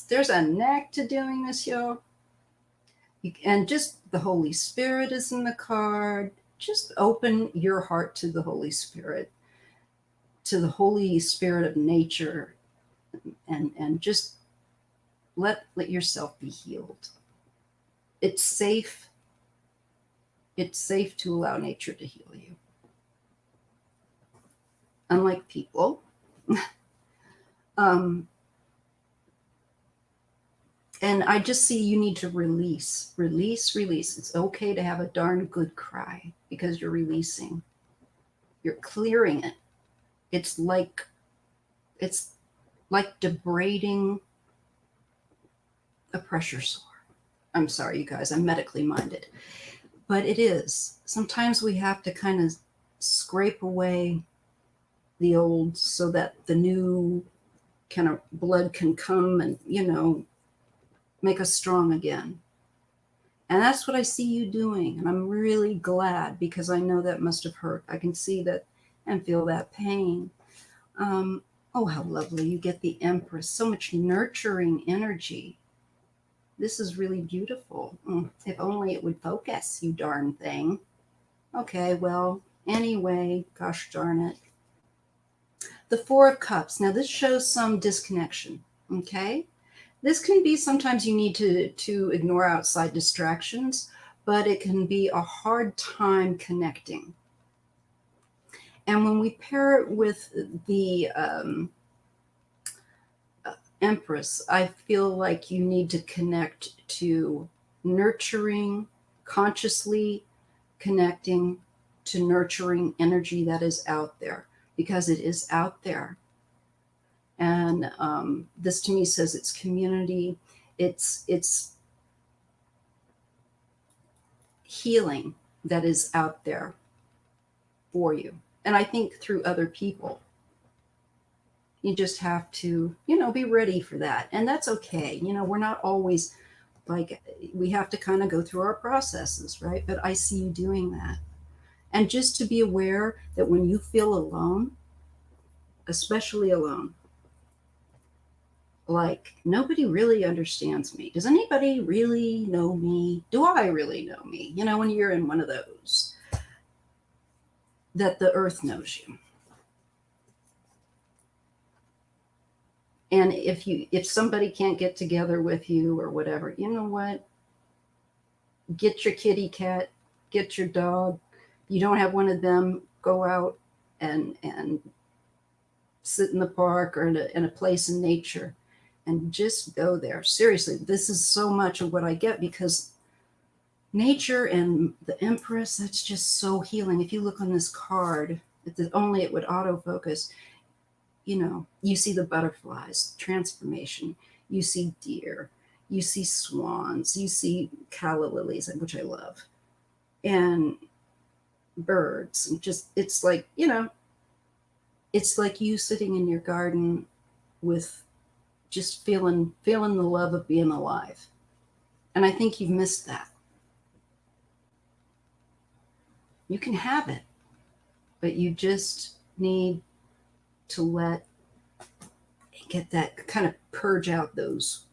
there's a knack to doing this, y'all. And just the Holy Spirit is in the card. Just open your heart to the Holy Spirit, to the Holy Spirit of nature, and just let yourself be healed. It's safe. It's safe to allow nature to heal you. Unlike people. And I just see you need to release. It's okay to have a darn good cry because you're releasing. You're clearing it. It's like debrading a pressure sore. I'm sorry, you guys, I'm medically minded. But it is. Sometimes we have to kind of scrape away the old so that the new kind of blood can come and, make us strong again. And that's what I see you doing. And I'm really glad, because I know that must have hurt. I can see that and feel that pain. Oh, how lovely. You get the Empress. So much nurturing energy. This is really beautiful. If only it would focus, you darn thing. Okay, well, anyway, gosh darn it. The Four of Cups. Now, this shows some disconnection, okay? This can be sometimes you need to ignore outside distractions, but it can be a hard time connecting. And when we pair it with the Empress, I feel like you need to connect to nurturing, consciously connecting to nurturing energy that is out there, because it is out there. And this to me says it's community, it's healing that is out there for you. And I think through other people. You just have to, be ready for that. And that's okay. We're not always like, we have to kind of go through our processes, right? But I see you doing that. And just to be aware that when you feel alone, especially alone, like nobody really understands me. Does anybody really know me? Do I really know me? When you're in one of those, that the earth knows you. And if somebody can't get together with you or whatever, you know what? Get your kitty cat, get your dog. You don't have one of them, go out and sit in the park or in a place in nature and just go there. Seriously, this is so much of what I get, because nature and the Empress, that's just so healing. If you look on this card, only it would autofocus. You see the butterflies, transformation. You see deer. You see swans. You see calla lilies, which I love, and birds. And just, it's like, it's like you sitting in your garden with just feeling the love of being alive. And I think you've missed that. You can have it, but you just need to get that, kind of purge out those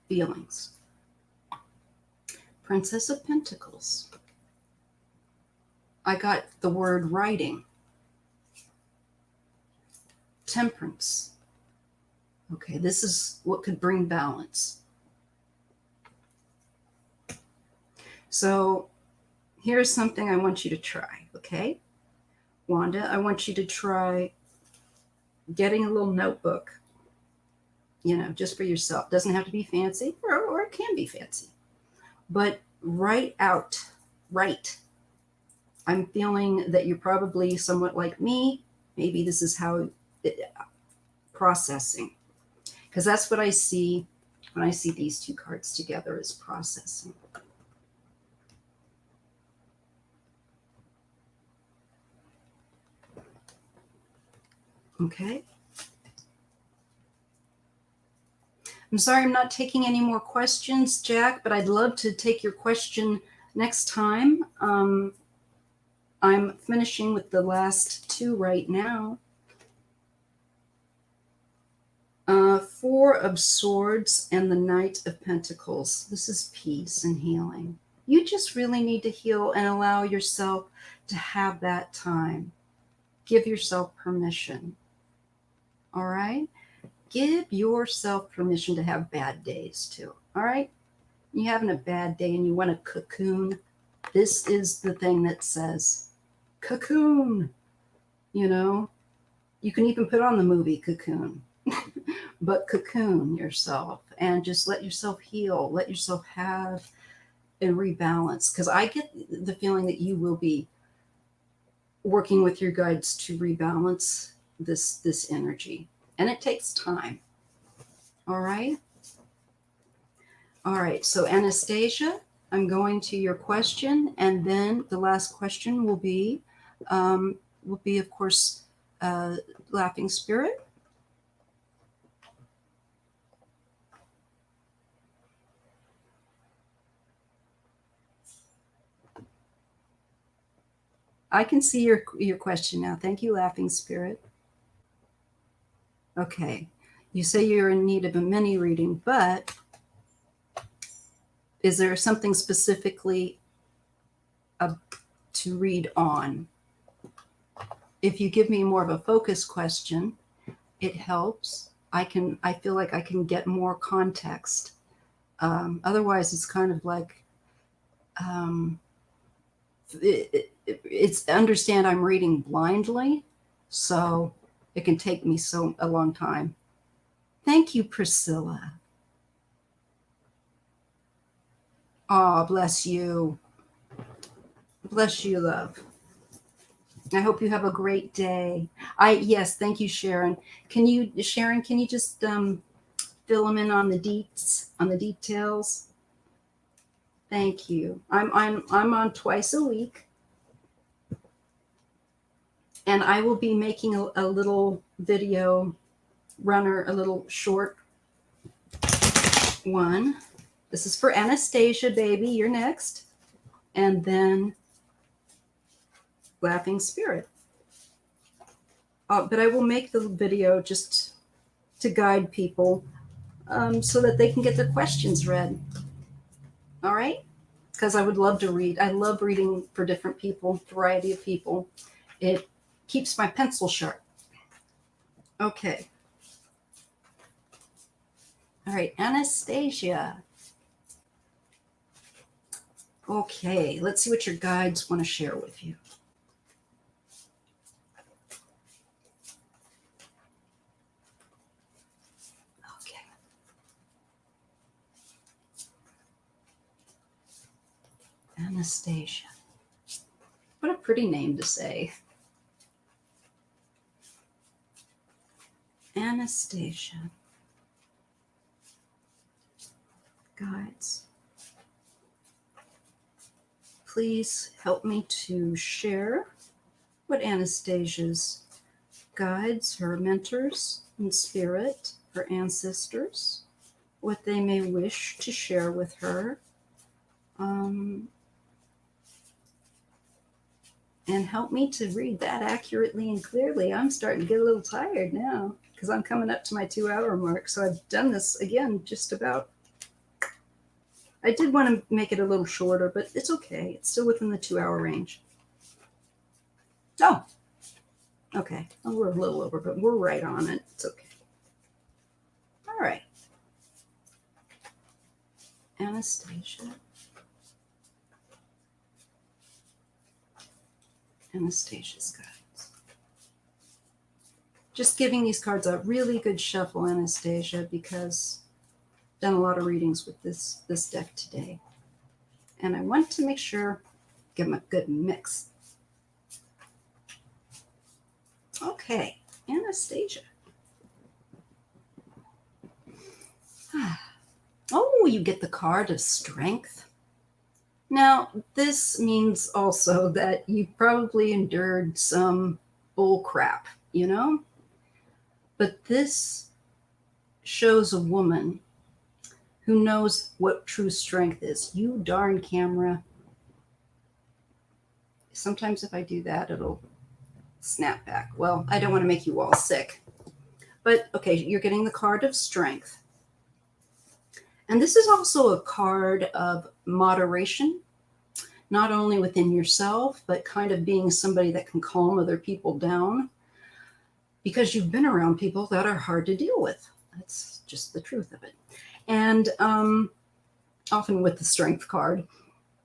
feelings. Princess of Pentacles. I got the word writing. Temperance. Okay, this is what could bring balance. So here's something I want you to try, okay? Wanda, I want you to try getting a little notebook, just for yourself. Doesn't have to be fancy, or it can be fancy. But write. I'm feeling that you're probably somewhat like me. Maybe this is how processing. Because that's what I see when I see these two cards together, is processing. Okay. I'm sorry I'm not taking any more questions, Jack, but I'd love to take your question next time. I'm finishing with the last two right now. Four of Swords and the Knight of Pentacles. This is peace and healing. You just really need to heal and allow yourself to have that time. Give yourself permission. All right? Give yourself permission to have bad days too. All right? You're having a bad day and you want to cocoon. This is the thing that says cocoon. You can even put on the movie Cocoon. But cocoon yourself and just let yourself heal. Let yourself have and rebalance. Because I get the feeling that you will be working with your guides to rebalance this energy. And it takes time. All right? All right, so Anastasia, I'm going to your question, and then the last question will be of course, Laughing Spirit. I can see your question now. Thank you, Laughing Spirit. Okay, you say you're in need of a mini reading, but is there something specifically to read on? If you give me more of a focus question, it helps. I feel like I can get more context. Otherwise, it's kind of like um, it's understand I'm reading blindly, so it can take me a long time. Thank you, Priscilla. Oh, bless you. Bless you, love. I hope you have a great day. Yes, thank you, Sharon. Sharon, can you just fill them in on the details? Thank you. I'm on twice a week, and I will be making a little video runner, a little short one. This is for Anastasia, baby. You're next, and then Laughing Spirit. But I will make the video just to guide people so that they can get their questions read. All right? Because I would love to read. I love reading for different people, variety of people. It keeps my pencil sharp. Okay. All right, Anastasia. Okay, let's see what your guides want to share with you. Okay. Anastasia. What a pretty name to say. Anastasia. Guides. Please help me to share what Anastasia's guides, her mentors in spirit, her ancestors, what they may wish to share with her, and help me to read that accurately and clearly. I'm starting to get a little tired now because I'm coming up to my 2-hour mark. So I've done this again just about. I did want to make it a little shorter, but it's okay. It's still within the 2-hour range. Oh, okay. Oh, we're a little over, but we're right on it. It's okay. All right. Anastasia. Anastasia's guides. Just giving these cards a really good shuffle, Anastasia, because I've done a lot of readings with this deck today. And I want to make sure, give them a good mix. Okay, Anastasia. Oh, you get the card of strength. Now, this means also that you probably endured some bull crap, you know? But this shows a woman who knows what true strength is. You darn camera. Sometimes if I do that, it'll snap back. Well, I don't want to make you all sick. But okay, you're getting the card of strength. And this is also a card of moderation, not only within yourself, but kind of being somebody that can calm other people down because you've been around people that are hard to deal with. That's just the truth of it. And often with the strength card,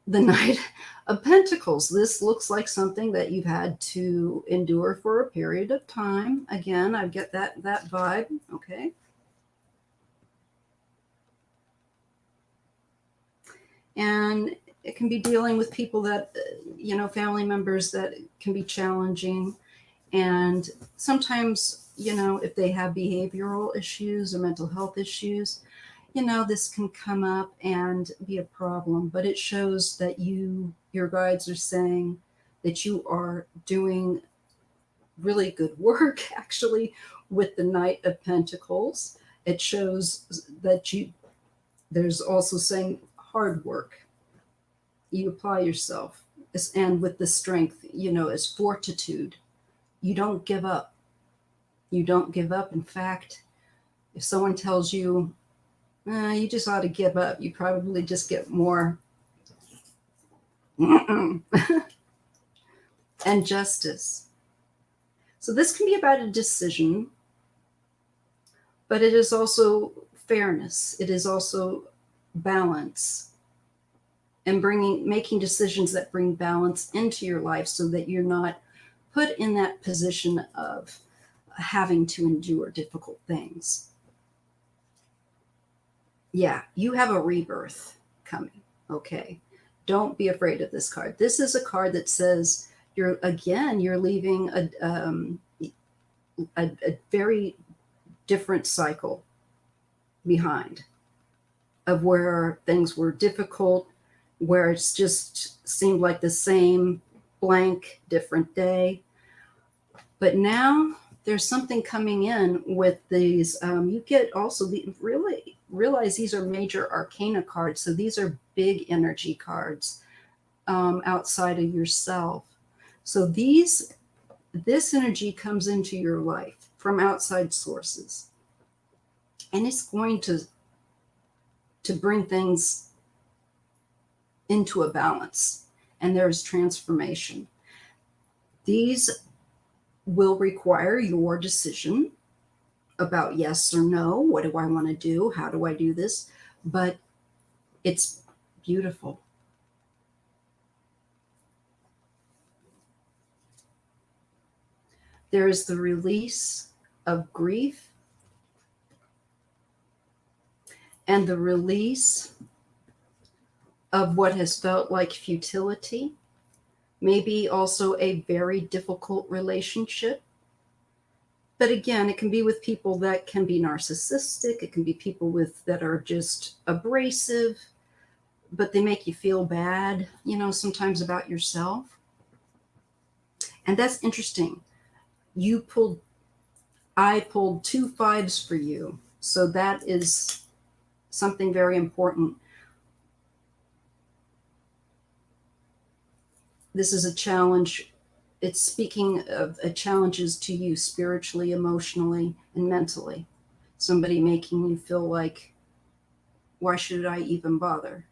the Knight of Pentacles. This looks like something that you've had to endure for a period of time. Again, I get that vibe. Okay. And it can be dealing with people that, family members that can be challenging. And sometimes, if they have behavioral issues or mental health issues, this can come up and be a problem, but it shows that your guides are saying that you are doing really good work, actually, with the Knight of Pentacles. It shows that there's also saying hard work. You apply yourself. And with the strength, as fortitude. You don't give up. You don't give up. In fact, if someone tells you, you just ought to give up, you probably just get more. And justice. So this can be about a decision, but it is also fairness. It is also balance, and making decisions that bring balance into your life so that you're not put in that position of having to endure difficult things. Yeah, you have a rebirth coming. Okay. Don't be afraid of this card. This is a card that says you're leaving a very different cycle behind, of where things were difficult, where it's just seemed like the same blank, different day. But now there's something coming in with these. You get also really realize these are major arcana cards. So these are big energy cards outside of yourself. So this energy comes into your life from outside sources, and it's going to bring things into a balance, and there's transformation. These will require your decision about yes or no. What do I want to do? How do I do this? But it's beautiful. There is the release of grief and the release of what has felt like futility, maybe also a very difficult relationship. But again, it can be with people that can be narcissistic. It can be people that are just abrasive, but they make you feel bad, sometimes about yourself. And that's interesting. I pulled 2 5s for you. So that is something very important. This is a challenge. It's speaking of challenges to you spiritually, emotionally, and mentally. Somebody making you feel like, why should I even bother?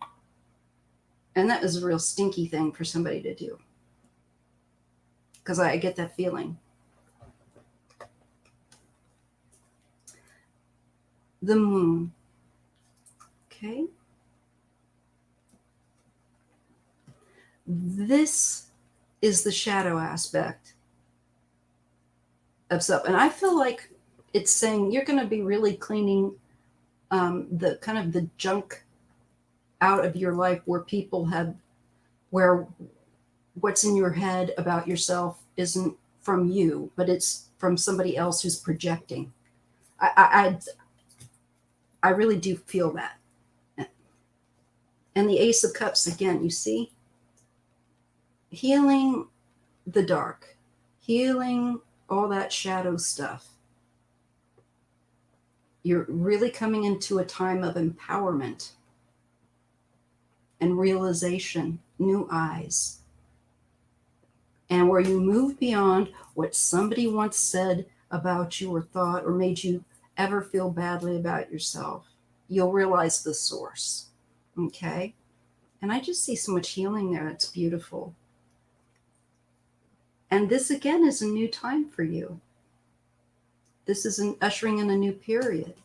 And that is a real stinky thing for somebody to do, because I get that feeling. The moon. Okay. This is the shadow aspect of self. And I feel like it's saying you're going to be really cleaning the kind of the junk out of your life, where what's in your head about yourself isn't from you, but it's from somebody else who's projecting. I really do feel that. And the Ace of Cups, again, you see, healing the dark, healing all that shadow stuff. You're really coming into a time of empowerment and realization, new eyes, and where you move beyond what somebody once said about you or thought or made you ever feel badly about yourself. You'll realize the source. Okay? And I just see so much healing there. It's beautiful. And this, again, is a new time for you. This is ushering in a new period.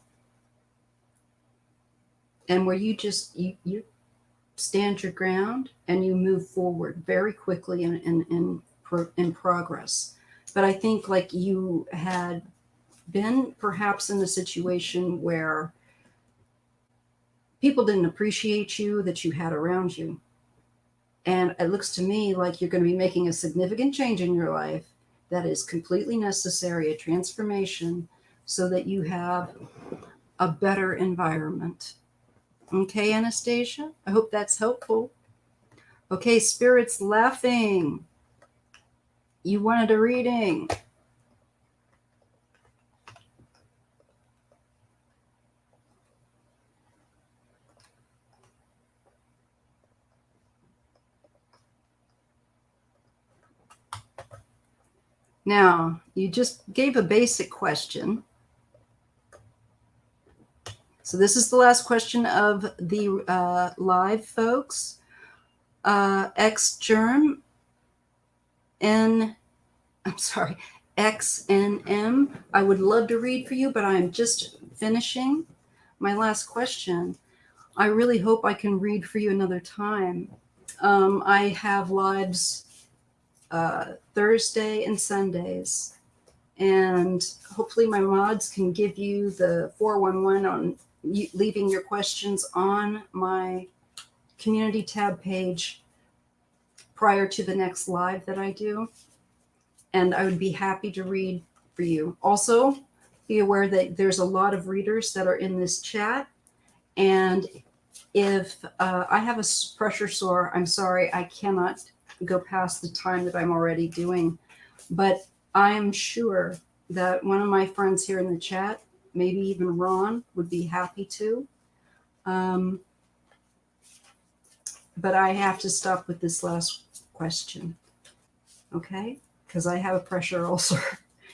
And where you stand your ground and you move forward very quickly in progress. But I think like you had been perhaps in a situation where people didn't appreciate you that you had around you. And it looks to me like you're going to be making a significant change in your life that is completely necessary, a transformation, so that you have a better environment Okay, Anastasia, I hope that's helpful. Okay, spirits laughing. You wanted a reading. Now, you just gave a basic question. So this is the last question of the live, folks. X-Germ, I'm sorry, XNM. I would love to read for you, but I'm just finishing my last question. I really hope I can read for you another time. I have lives Thursday and Sundays, and hopefully my mods can give you the 411 on leaving your questions on my community tab page prior to the next live that I do. And I would be happy to read for you. Also, be aware that there's a lot of readers that are in this chat. And if I have a pressure sore, I'm sorry, I cannot go past the time that I'm already doing. But I am sure that one of my friends here in the chat, maybe even Ron, would be happy to. But I have to stop with this last question, okay? Because I have a pressure ulcer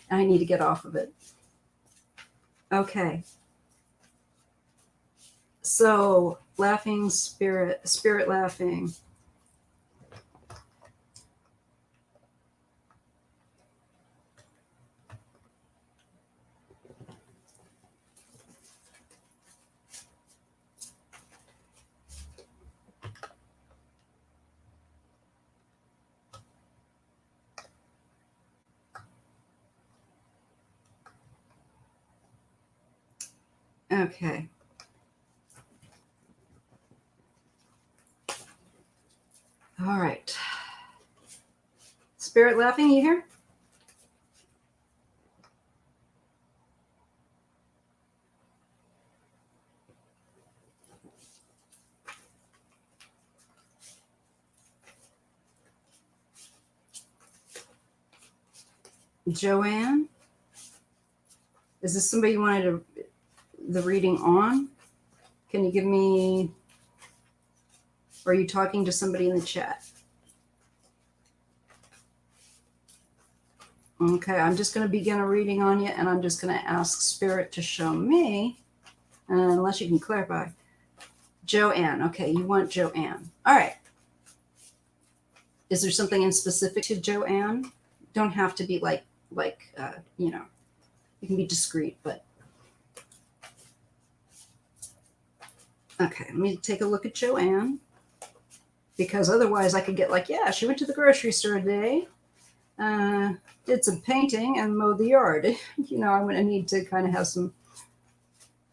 and I need to get off of it. Okay. So, laughing spirit laughing. Okay. All right. Spirit laughing, you here? Joanne? Is this somebody you wanted the reading on? Can you give me, or are you talking to somebody in the chat? Okay, I'm just going to begin a reading on you, and I'm just going to ask Spirit to show me, unless you can clarify. Joanne. Okay, you want Joanne. All right. Is there something in specific to Joanne? Don't have to be like you know, you can be discreet, but okay, let me take a look at Joanne, because otherwise I could get like, yeah, she went to the grocery store today, did some painting and mowed the yard. You know, I'm going to need to kind of have some.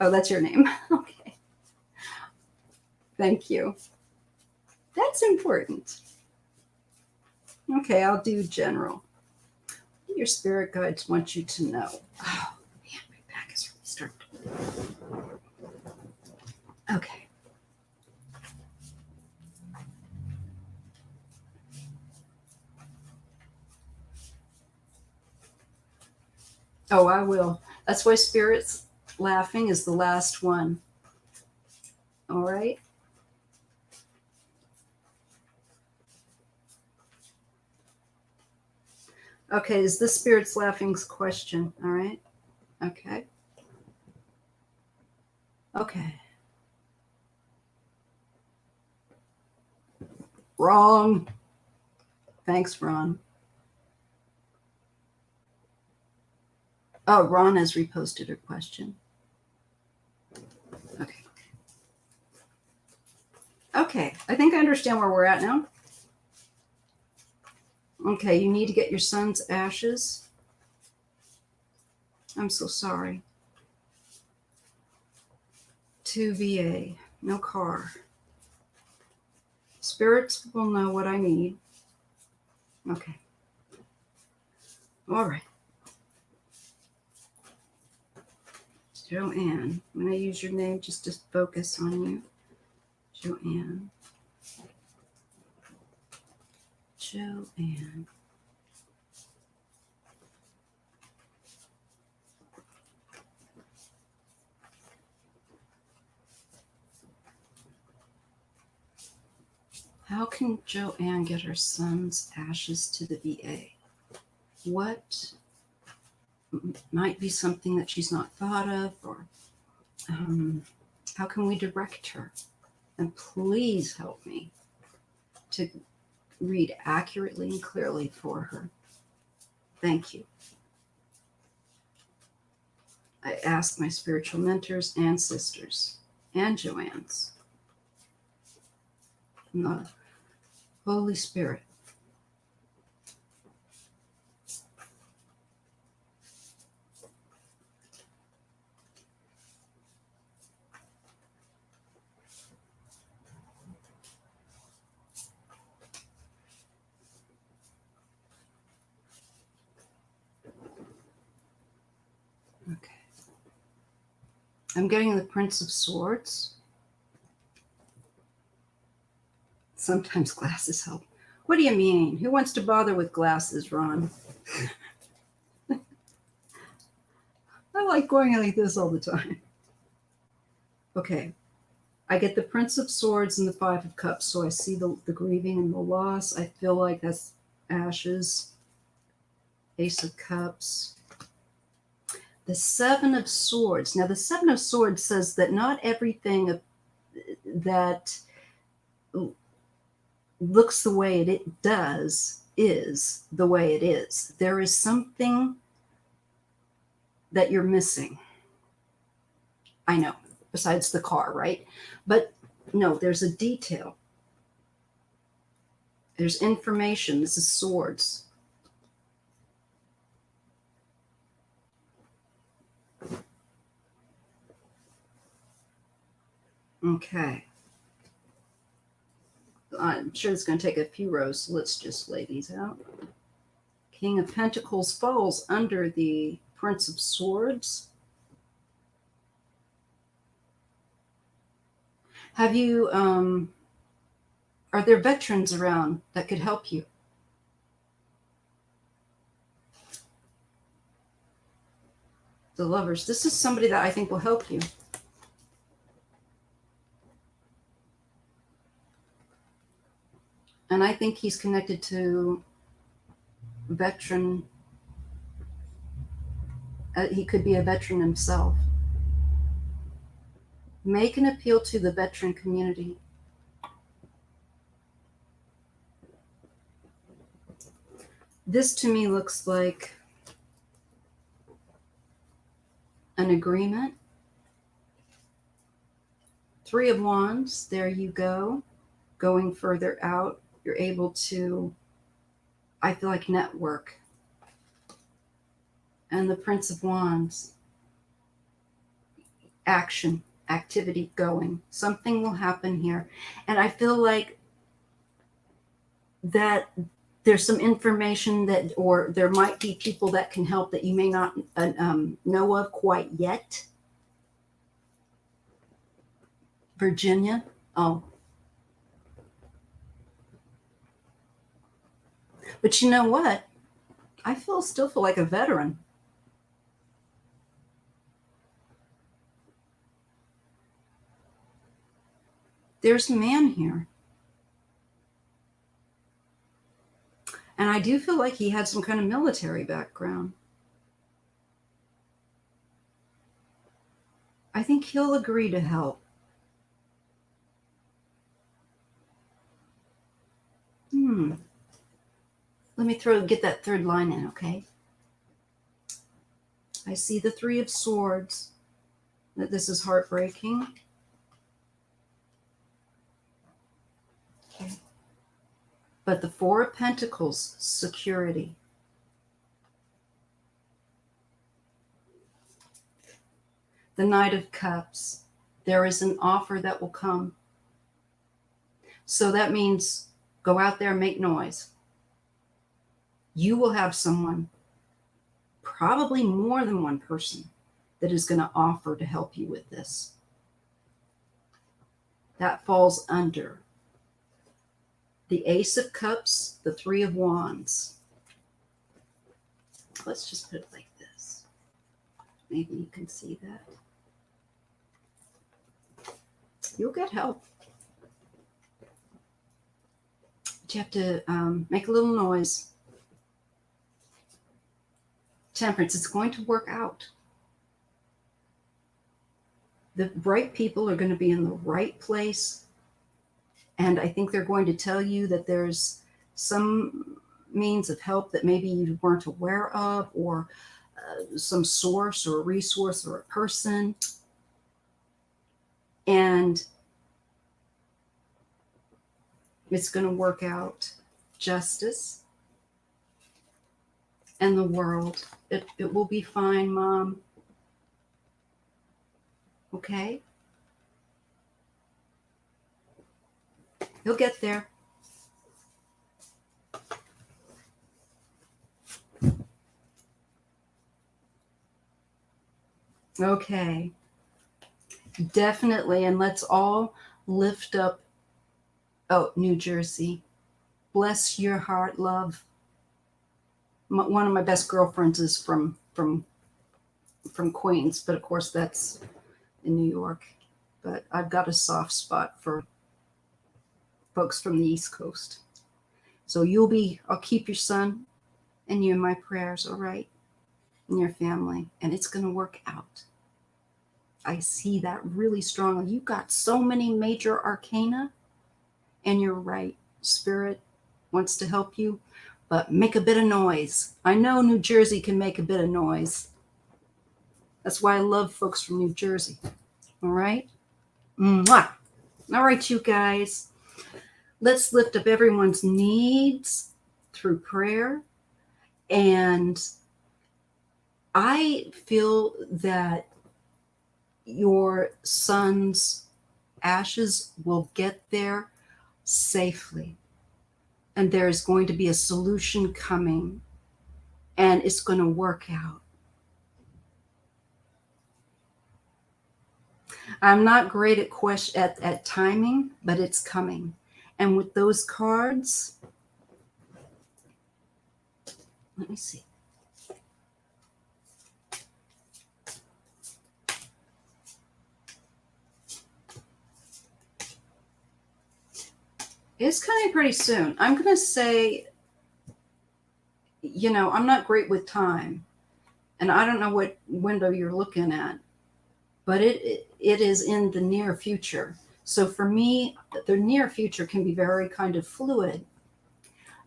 Oh, that's your name. Okay. Thank you. That's important. Okay, I'll do general. Your spirit guides want you to know. Oh, man, my back is really starting to. Okay. Oh, I will. That's why Spirit's laughing is the last one. All right. Okay, is this Spirit's laughing's question? All right. Okay. Okay. Wrong. Thanks, Ron. Oh, Ron has reposted her question. Okay. Okay, I think I understand where we're at now. Okay, you need to get your son's ashes. I'm so sorry. To VA. No car. Spirits will know what I need. Okay. All right. Joanne, I'm going to use your name just to focus on you. Joanne. Joanne. How can Joanne get her son's ashes to the VA? What might be something that she's not thought of, or how can we direct her? And please help me to read accurately and clearly for her. Thank you. I ask my spiritual mentors and sisters and Joanne's and the Holy Spirit. Okay. I'm getting the Prince of Swords. Sometimes glasses help. What do you mean? Who wants to bother with glasses, Ron? I like going like this all the time. Okay. I get the Prince of Swords and the Five of Cups, so I see the grieving and the loss. I feel like that's ashes. Ace of Cups. The Seven of Swords. Now, the Seven of Swords says that not everything that looks the way it does is the way it is. There is something that you're missing. I know, besides the car, right? But no, there's a detail. There's information. This is swords. Okay. I'm sure it's going to take a few rows, so let's just lay these out. King of Pentacles falls under the Prince of Swords. Have you, are there veterans around that could help you? The Lovers. This is somebody that I think will help you. And I think he's connected to veteran. He could be a veteran himself. Make an appeal to the veteran community. This to me looks like an agreement. Three of Wands, there you go. Going further out, you're able to, I feel like, network. And the Prince of Wands, action, activity going. Something will happen here. And I feel like that there's some information that, or there might be people that can help that you may not know of quite yet. Virginia. Oh. But you know what? I still feel like a veteran. There's a man here. And I do feel like he had some kind of military background. I think he'll agree to help. Let me get that third line in, okay? I see the Three of Swords, that this is heartbreaking. Okay. But the Four of Pentacles, security. The Knight of Cups, there is an offer that will come. So that means go out there and make noise. You will have someone, probably more than one person, that is going to offer to help you with this. That falls under the Ace of Cups, the Three of Wands. Let's just put it like this. Maybe you can see that. You'll get help. But you have to make a little noise. Temperance, it's going to work out. The right people are going to be in the right place. And I think they're going to tell you that there's some means of help that maybe you weren't aware of, or some source or a resource or a person. And it's going to work out. Justice and the world. It will be fine, Mom. Okay? You'll get there. Okay. Definitely. And let's all lift up. Oh, New Jersey. Bless your heart, love. One of my best girlfriends is from Queens, but of course that's in New York. But I've got a soft spot for folks from the East Coast. So I'll keep your son and you in my prayers, all right? And your family. And it's going to work out. I see that really strongly. You've got so many major arcana, and you're right. Spirit wants to help you, but make a bit of noise. I know New Jersey can make a bit of noise. That's why I love folks from New Jersey. All right? Mwah! All right, you guys. Let's lift up everyone's needs through prayer. And I feel that your son's ashes will get there safely. And there's going to be a solution coming. And it's going to work out. I'm not great at timing, but it's coming. And with those cards, let me see. It's coming pretty soon. I'm going to say, I'm not great with time. And I don't know what window you're looking at, but it is in the near future. So for me, the near future can be very kind of fluid,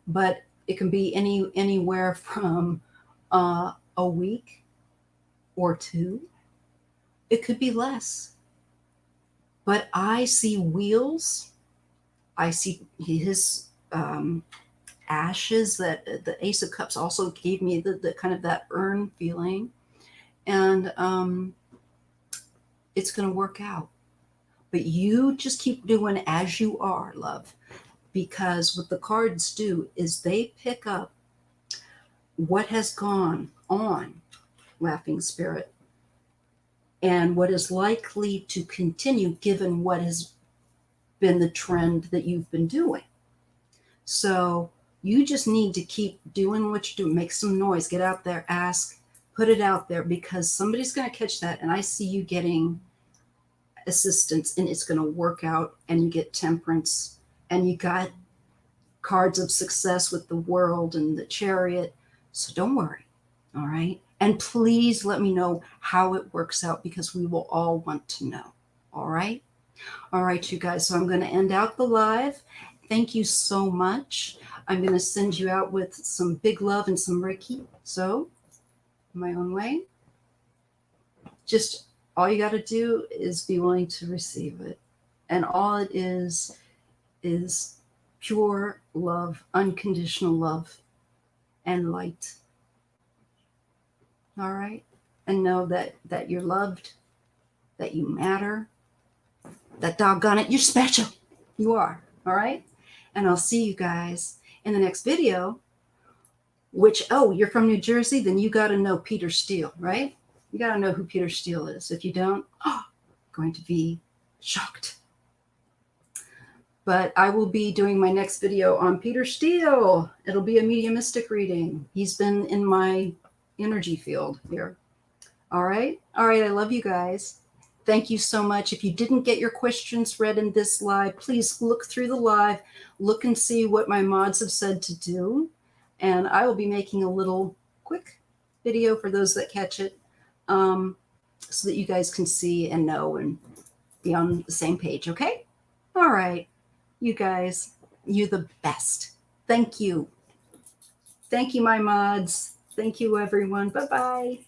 but it can be anywhere from a week or two. It could be less. But I see wheels. I see his ashes. That the Ace of Cups also gave me the kind of that urn feeling. And it's going to work out. But you just keep doing as you are, love. Because what the cards do is they pick up what has gone on, Laughing Spirit, and what is likely to continue given what has been the trend that you've been doing. So you just need to keep doing what you do. Make some noise. Get out there. Ask. Put it out there, because somebody's going to catch that. And I see you getting assistance, and it's going to work out, and you get temperance, and you got cards of success with the world and the Chariot. So don't worry. All right. And please let me know how it works out, because we will all want to know. All right. All right, you guys. So I'm going to end out the live. Thank you so much. I'm going to send you out with some big love and some Reiki. So, my own way. Just all you got to do is be willing to receive it. And all it is pure love, unconditional love, and light. All right? And know that you're loved, that you matter, that doggone it, you're special. You are. All right? And I'll see you guys in the next video, which, you're from New Jersey, then you got to know Peter Steele, right? You got to know who Peter Steele is. If you don't, going to be shocked. But I will be doing my next video on Peter Steele. It'll be a mediumistic reading. He's been in my energy field here. All right. All right. I love you guys. Thank you so much. If you didn't get your questions read in this live, please look through the live, look and see what my mods have said to do. And I will be making a little quick video for those that catch it, so that you guys can see and know and be on the same page. Okay. All right. You guys, you're the best. Thank you. Thank you, my mods. Thank you, everyone. Bye-bye.